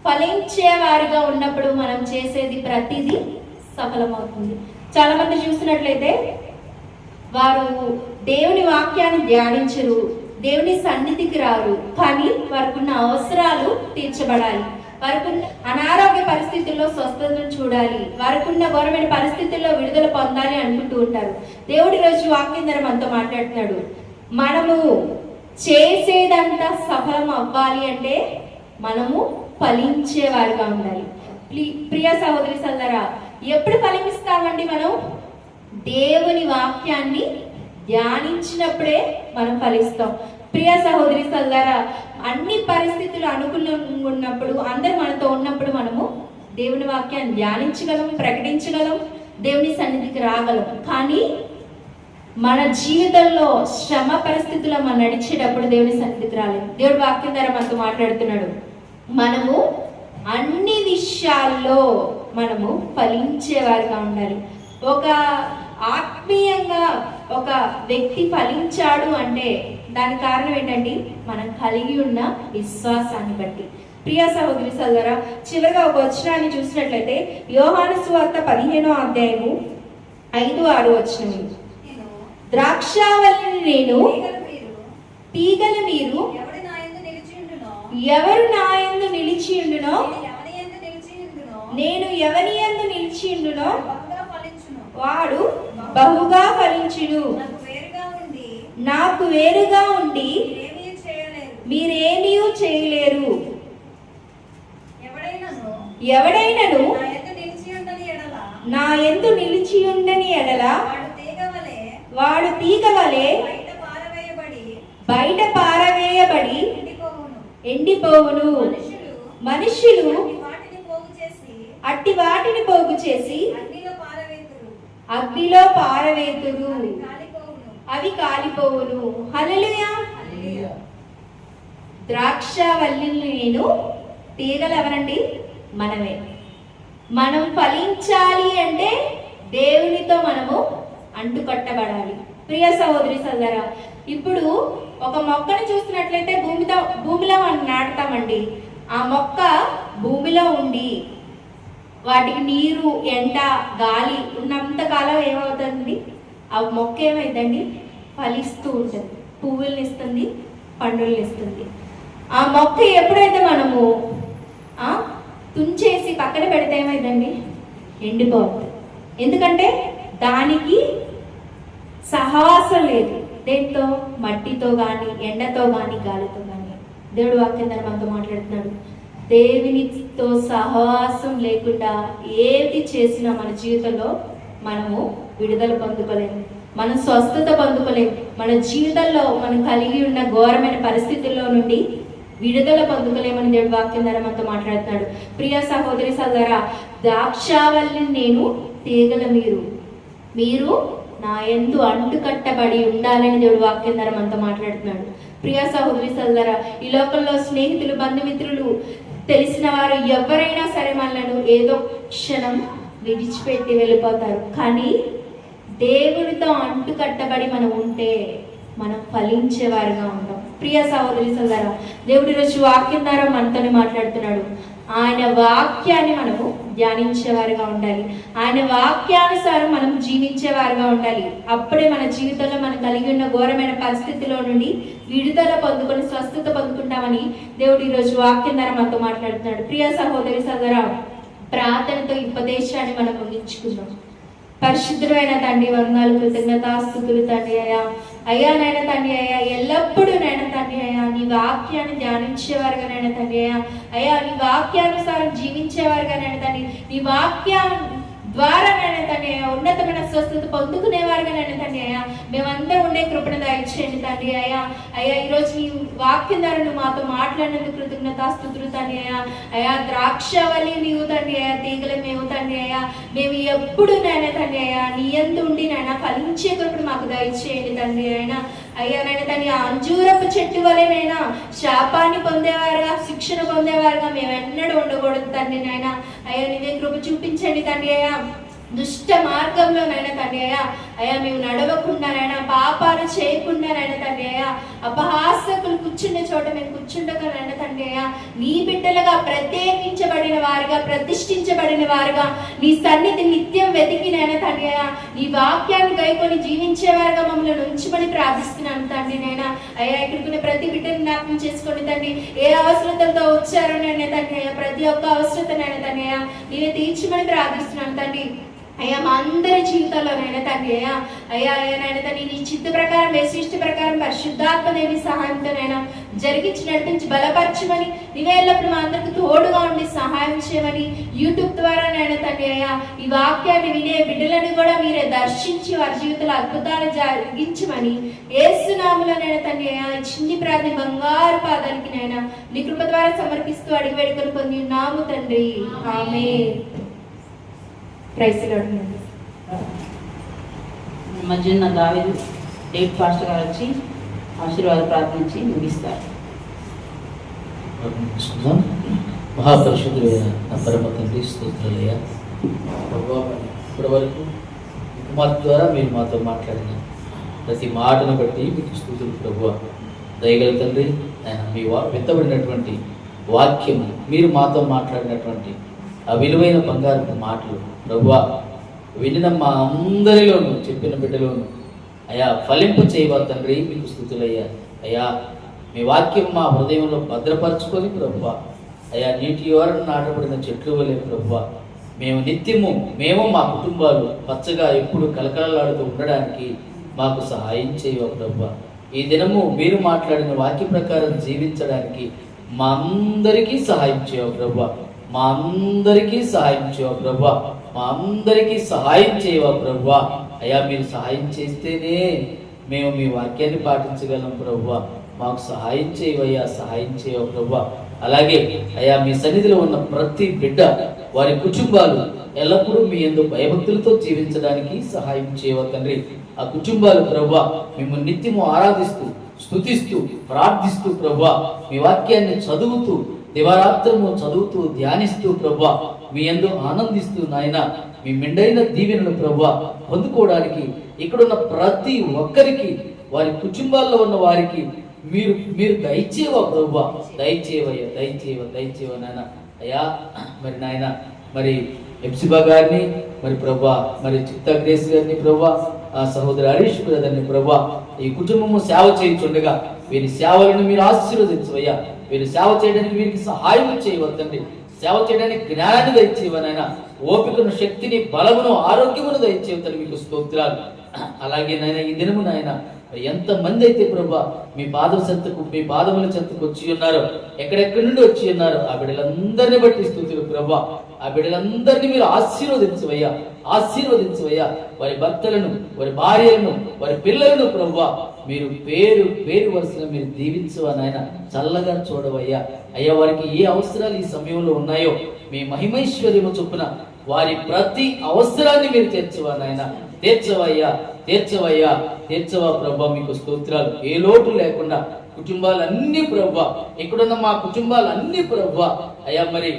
ఫలించే వారిగా ఉన్నప్పుడు మనం చేసేది ప్రతిదీ సఫలమవుతుంది. చాలా మంది చూసినట్లయితే వారు దేవుని వాక్యాన్ని ధ్యానించరు, దేవుని సన్నిధికి రారు, కానీ వారికున్న అవసరాలు తీర్చబడాలి, వారికున్న అనారోగ్య పరిస్థితుల్లో స్వస్థతను చూడాలి, వారికున్న ఘోరమైన పరిస్థితుల్లో విడుదల పొందాలి అనుకుంటూ ఉంటారు. దేవుడి రోజు వాక్యం ద్వారా మనతో మాట్లాడుతున్నాడు. మనము చేసేదంతా సఫలం అవ్వాలి అంటే మనము ఫలించే వారిగా ఉండాలి. ప్రియ సహోదరి సోదరా, ఎప్పుడు ఫలిస్తామండి? మనం దేవుని వాక్యాన్ని ధ్యానించినప్పుడే మనం ఫలిస్తాం. ప్రియ సహోదరి సోదరా, అన్ని పరిస్థితులు అనుకూలంగా ఉన్నప్పుడు, అందరూ మనతో ఉన్నప్పుడు మనము దేవుని వాక్యాన్ని ధ్యానించగలం, ప్రకటించగలం, దేవుని సన్నిధికి రాగలం. కానీ మన జీవితంలో శ్రమ పరిస్థితుల్లో మనం నడిచేటప్పుడు దేవుని సన్నిధికి రాలేము. దేవుడు వాక్యం ద్వారా మనతో మాట్లాడుతున్నాడు. మనము అన్ని విషయాల్లో మనము ఫలించేవారిగా ఉండాలి. ఒక ఆత్మీయంగా ఒక వ్యక్తి ఫలించాడు అంటే దానికి కారణం ఏంటండి? మనం కలిగి ఉన్న విశ్వాసాన్ని బట్టి. ప్రియ సహోదరి సోదరా, చివరిగా ఒక వచనాన్ని చూసినట్లయితే యోహాను సువార్త 15వ అధ్యాయము 5-6 వచనం. ద్రాక్షావల్లిని నేను, తీగలు మీరు, ఎవరు నా యందు నిలిచి ఉండునో, నేను ఎవని యందు నిలిచి ఉండునో వాడు బహుగా ఫలించును. నాకు వేరుగా ఉండి మీరేమీ చేయలేరు. ఎవడైనను నా యందు నిలిచి ఉండని ఎడల వాడు తీగ వలె బయట పారవేయబడి ఎండిపోవును. మనుషులు అట్టి వాటిని పోగు చేసి అగ్నిలో పారవేతురు, అవి కాలిపోవును. హల్లెలూయా. ద్రాక్షావల్లిని నేను, తీగలు ఎవరండి? మనమే. మనం ఫలించాలి అంటే దేవునితో మనము అంటుకట్టబడాలి. ప్రియ సహోదరి సోదరా, ఇప్పుడు ఒక మొక్కను చూసినట్లయితే భూమిలో మనం నాటుతామండి. ఆ మొక్క భూమిలో ఉండి వాటికి నీరు, ఎండ, గాలి ఉన్నంత కాలం ఏమవుతుంది? ఆ మొక్క ఏమైందండి? ఫలిస్తూ ఉంటుంది, పువ్వుల్ని ఇస్తుంది, పండుల్ని ఇస్తుంది. ఆ మొక్క ఎప్పుడైతే మనము తుంచేసి పక్కన పెడితే ఏమైందండి? ఎండిపోతుంది. ఎందుకంటే దానికి సహవాసం లేదు. దేంతో? మట్టితో కానీ, ఎండతో కానీ, గాలితో కానీ. దేవుడు వాక్యం ద్వారా మనతో మాట్లాడుతున్నాడు. దేవునితో సహవాసం లేకుండా ఏది చేసినా మన జీవితంలో మనము విడుదల పొందుకోలేము, మనం స్వస్థత పొందుకోలేము. మన జీవితంలో మనం కలిగి ఉన్న ఘోరమైన పరిస్థితుల్లో నుండి విడుదల పొందుకోలేమని దేవుడు వాక్యం ద్వారా మనతో మాట్లాడుతున్నాడు. ప్రియ సహోదరి సోదరా, ద్రాక్షావల్లిని నేను, తీగల మీరు నా యందు అంటుకట్టబడి ఉండాలని దేవుడు వాక్యం ద్వారా మనతో మాట్లాడుతున్నాడు. ప్రియ సహోదరి సోదరా, ఈ లోకంలో స్నేహితులు, బంధుమిత్రులు, తెలిసిన వారు ఎవరైనా సరే మనలను ఏదో క్షణం విడిచిపెట్టి వెళ్ళిపోతారు. కానీ దేవునితో అంటుకట్టబడి మనం ఉంటే మనం ఫలించేవారుగా ఉంటాం. ప్రియ సహోదరి సోదరా, దేవుడి రోజు వాక్యం ద్వారా మనతోనే మాట్లాడుతున్నాడు. ఆయన వాక్యాన్ని మనము ధ్యానించేవారుగా ఉండాలి, ఆయన వాక్యానుసారం మనం జీవించేవారుగా ఉండాలి. అప్పుడే మన జీవితంలో మనం కలిగి ఉన్న ఘోరమైన పరిస్థితిలో నుండి విడుదల పొందుకొని స్వస్థత పొందుకుంటామని దేవుడు ఈరోజు వాక్యం ద్వారా మనతో మాట్లాడుతున్నాడు. ప్రియ సహోదరి సోదరా, ప్రార్థనతో ఈ ఉపదేశాన్ని మనం ముగించుకుందాం. పరిశుద్ధమైన తండ్రి, వందనాలు, కృతజ్ఞతాస్తుతులు తండ్రి అయ్యా నాయన తండ్రి ఎల్లప్పుడూ నాయన తండ్రి నీ వాక్యాన్ని ధ్యానించేవారుగా నాయన తండ్రి అయ్యా నీ వాక్యానుసారం జీవించేవారుగా నాయన తండ్రి నీ వాక్యం ద్వారా నాయన తండ్రి ఉన్నతమైన స్వస్థత పొందుకునేవారుగా నాయన తండ్రి మేమందరం ఉండే కృపణ దయచేయండి తండ్రి అయ్యా ఈరోజు నీ వాక్యం ద్వారా నువ్వు మాతో మాట్లాడినందుకు కృతజ్ఞతాస్తుతులు తండ్రి అయ్యా ద్రాక్షవల్లి నీవు తండ్రి తీగల మేము తండ్రి మేము ఎప్పుడు నాయన తండ్రి నీ యందు ఉండి నాయన ఫలించే కృపణ మాకు దయచేయండి తండ్రి అయ్యా నాయన తండ్రి ఆ అంజూరపు చెట్టు వలెనైనా శాపాన్ని పొందేవారుగా శిక్షణ పొందేవారుగా మేము ఎన్నడూ ఉండకూడదు తండ్రి నాయన. అయ్యా నీవే కృప చూపించండి తండ్రి. అయ్యా దుష్ట మార్గంలోనైనా తండ్రి అయ్యా మేము నడవకుండానైనా పాపాలు చేయకుండానైనా తండ్రి అపహాసకులు కూర్చుండే చోట మేము కూర్చుండగానైనా తండ్రి నీ బిడ్డలుగా ప్రత్యేకించబడిన వారిగా ప్రతిష్ఠించబడిన వారుగా నీ సన్నిధి నిత్యం వెతికినైనా తండ్రి నీ వాక్యాన్ని గైకొని జీవించేవారుగా మమ్మల్ని ఉంచమని ప్రార్థిస్తున్నాను తండ్రి నైనా. అయ్యా ఇక్కడికి ప్రతి బిడ్డని జ్ఞాపకం చేసుకోండి తండ్రి. ఏ అవసరతలతో వచ్చారో నైనా తండ్రి ప్రతి ఒక్క అవసరతనైనా తండ్రి నేనే తీర్చమని ప్రార్థిస్తున్నాను తండ్రి. అయ్యా మా అందరి జీవితాల్లోనైనా తండ్రి అయ్యా నాయన తండ్రి నీ చిత్త ప్రకారం వేసిష్ట ప్రకారం పరిశుద్ధాత్మదేవి సహాయంతోనైనా జరిగించి నడిపించి బలపరచమని నీవే ఎల్లప్పుడు మా అందరికి తోడుగా ఉండి సహాయం చేయమని యూట్యూబ్ ద్వారా నైనా తండ్రి అయ్యా ఈ వాక్యాన్ని వినే బిడ్డలను కూడా మీరే దర్శించి వారి జీవితంలో అద్భుతాలు జరిగించమని యేసునామములోనైనా తండ్రి అయ్యా చిన్ని ప్రార్థన బంగారు పాదానికి నైనా నీ కృప ద్వారా సమర్పిస్తూ అడిగి వేడుకొని పొంది ఉన్నాము తండ్రి. ఆమేన్. మధ్యన దావీదు డేట్ ఫాస్ట్ గారు వచ్చి ఆశీర్వాద ప్రార్థించి ముగిస్తారు. మహాపరిశుద్ధుడైన నా పరమ తండ్రి స్తోత్రాలయ్యా. ఇప్పటి వరకు కుమార్ ద్వారా మీరు మాతో మాట్లాడిన ప్రతి మాటను బట్టి మీకు స్తుతులు ప్రభువా. దయగల తండ్రి ఆయన మీ విత్తబడినటువంటి వాక్యము మీరు మాతో మాట్లాడినటువంటి ఆ విలువైన బంగారు మాటలు ప్రభువా వినిన మా అందరిలోనూ చెప్పిన బిడ్డలోను అయా ఫలింపు చేయవా తండ్రి మీకు స్తుతులయ్యా. అయ్యా మీ వాక్యం మా హృదయంలో భద్రపరచుకొని ప్రభువా అయా నీటి ఓరను నాటబడిన చెట్లు వలె ప్రభువా మేము నిత్యము మేము మా కుటుంబాలు పచ్చగా ఎప్పుడు కలకలలాడుతూ ఉండడానికి మాకు సహాయం చేయవా ప్రభువా. ఈ దినము మీరు మాట్లాడిన వాక్య ప్రకారం జీవించడానికి మా అందరికీ సహాయం చేయవా ప్రభువా. మా అందరికీ సహాయం చేయవా ప్రభువా. మా అందరికీ సహాయం చేయవా ప్రభువా. అయ్యా మీరు సహాయం చేస్తేనే మేము మీ వాక్యాన్ని పాటించగలం ప్రభువా. మాకు సహాయం చేయవయ్యా, సహాయం చేయవా ప్రభువా. అలాగే అయ్యా మీ సన్నిధిలో ఉన్న ప్రతి బిడ్డ వారి కుటుంబాలు ఎల్లప్పుడూ మీ యందు భయభక్తులతో జీవించడానికి సహాయం చేయవా తండ్రి. ఆ కుటుంబాలు ప్రభువా మిమ్మల్ని నిత్యము ఆరాధిస్తూ స్తుతిస్తూ ప్రార్థిస్తూ ప్రభువా మీ వాక్యాన్ని చదువుతూ దివారాత్రము చదువుతూ ధ్యానిస్తూ ప్రభువా మీ యందు ఆనందిస్తూ నాయన మీ మెండైన దీవెనలు ప్రభువా పొందుకోవడానికి ఇక్కడున్న ప్రతి ఒక్కరికి వారి కుటుంబాల్లో ఉన్న వారికి మీరు మీరు దయచేవా ప్రభువా. దయచేవయ్యా, దయచేవ నాయన. అయ్యా మరి నాయన మరి ఎప్సిబా గారిని మరి ప్రభువా మరి చిత్తా గ్రేస్ గారిని ప్రభువా ఆ సహోదరు హరీష్ బ్రదర్ని ప్రభువా ఈ కుటుంబము సేవ చేయించుండగా వీరి సేవలను మీరు ఆశీర్వదించవయ్యా. వీరు సేవ చేయడానికి వీరికి సహాయం చేయవద్దండి. సేవ చేయడానికి జ్ఞానాన్ని దయచేయవనైనా, ఓపికను, శక్తిని, బలమును, ఆరోగ్యమును దయచేయవద్దని మీకు స్తోత్రాలు. అలాగే నాయన ఈ దినము నాయన ఎంతమంది అయితే ప్రభా మీ పాదం చెంతకు మీ పాదముల చెంతకు వచ్చి ఉన్నారో ఎక్కడెక్కడి నుండి వచ్చి ఉన్నారో ఆ బిడ్డలందరినీ బట్టి స్తుతులు ప్రభా. ఆ బిడ్డలందరినీ మీరు ఆశీర్వదించవయ్యా, ఆశీర్వదించవయ్యా. వారి భర్తలను, వారి భార్యలను, వారి పిల్లలను ప్రభా మీరు పేరు పేరు వరుసగా మీరు దీవించవా నాయన. చల్లగా చూడవయ్యా. అయ్యా వారికి ఏ అవసరాలు ఈ సమయంలో ఉన్నాయో మీ మహిమైశ్వర్యము చొప్పున వారి ప్రతి అవసరాన్ని మీరు తీర్చవా నాయన. తీర్చవయ్యా, తీర్చవయ్యా, తీర్చవా ప్రభా. మీకు స్తోత్రాలు. ఏ లోటు లేకుండా కుటుంబాలన్నీ ప్రభా, ఇక్కడున్న మా కుటుంబాలన్నీ ప్రభా అయ్యా మరి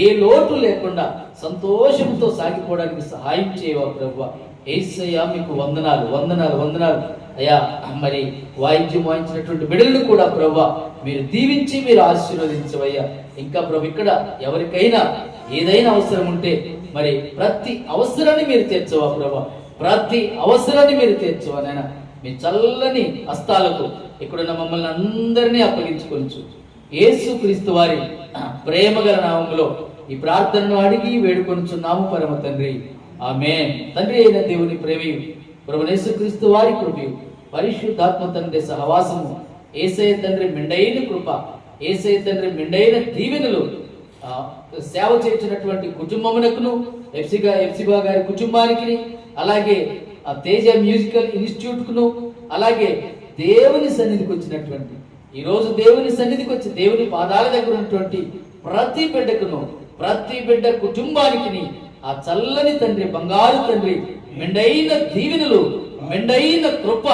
ఏ లోటు లేకుండా సంతోషంతో సాగిపోవడానికి సహాయం చేయవా ప్రభా. యేసయ్యా మీకు వందనాలు, వందనాలు, వందనాలు. అయ్యా మరి వాయిద్యం వాయించినటువంటి బిడ్డలను కూడా ప్రభా మీరు దీవించి మీరు ఆశీర్వదించవయ్యా. ఇంకా ప్రభు ఇక్కడ ఎవరికైనా ఏదైనా అవసరం ఉంటే మరి ప్రతి అవసరాన్ని మీరు తీర్చవా ప్రభా. ప్రతి అవసరాన్ని మీరు తీర్చవా నాయన. మీ చల్లని హస్తాలకు ఇక్కడున్న మమ్మల్ని అందరినీ అప్పగించుకొనచ్చు. యేసు క్రీస్తు వారి ప్రేమగల నామములో ఈ ప్రార్థనను అడిగి వేడుకొనుచున్నాము పరమ తండ్రి, ఆమేన్. తండ్రి అయిన దేవుని ప్రేమయు ప్రభువైన యేసుక్రీస్తు వారి కృపయు పరిశుద్ధాత్మ తండ్రి సహవాసము, యేసయ్య తండ్రి మెండైన కృప, యేసయ్య తండ్రి మెండైన దీవెనలు సేవ చేసినటువంటి కుటుంబమునకును ఎఫ్సిబా గారి కుటుంబానికి, అలాగే తేజ మ్యూజికల్ ఇన్స్టిట్యూట్ కును, అలాగే దేవుని సన్నిధికి వచ్చినటువంటి ఈరోజు దేవుని సన్నిధికి వచ్చి దేవుని పాదాల దగ్గర ఉన్నటువంటి ప్రతి బిడ్డకును, ప్రతి బిడ్డ కుటుంబానికి ఆ చల్లని తండ్రి, బంగారు తండ్రి మెండైన దీవెనలు, మెండైన కృప,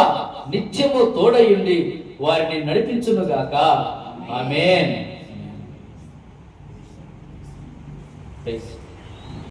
నిత్యము తోడయుండి వారిని నడిపించునుగాక. ఆమేన్. ప్రైజ్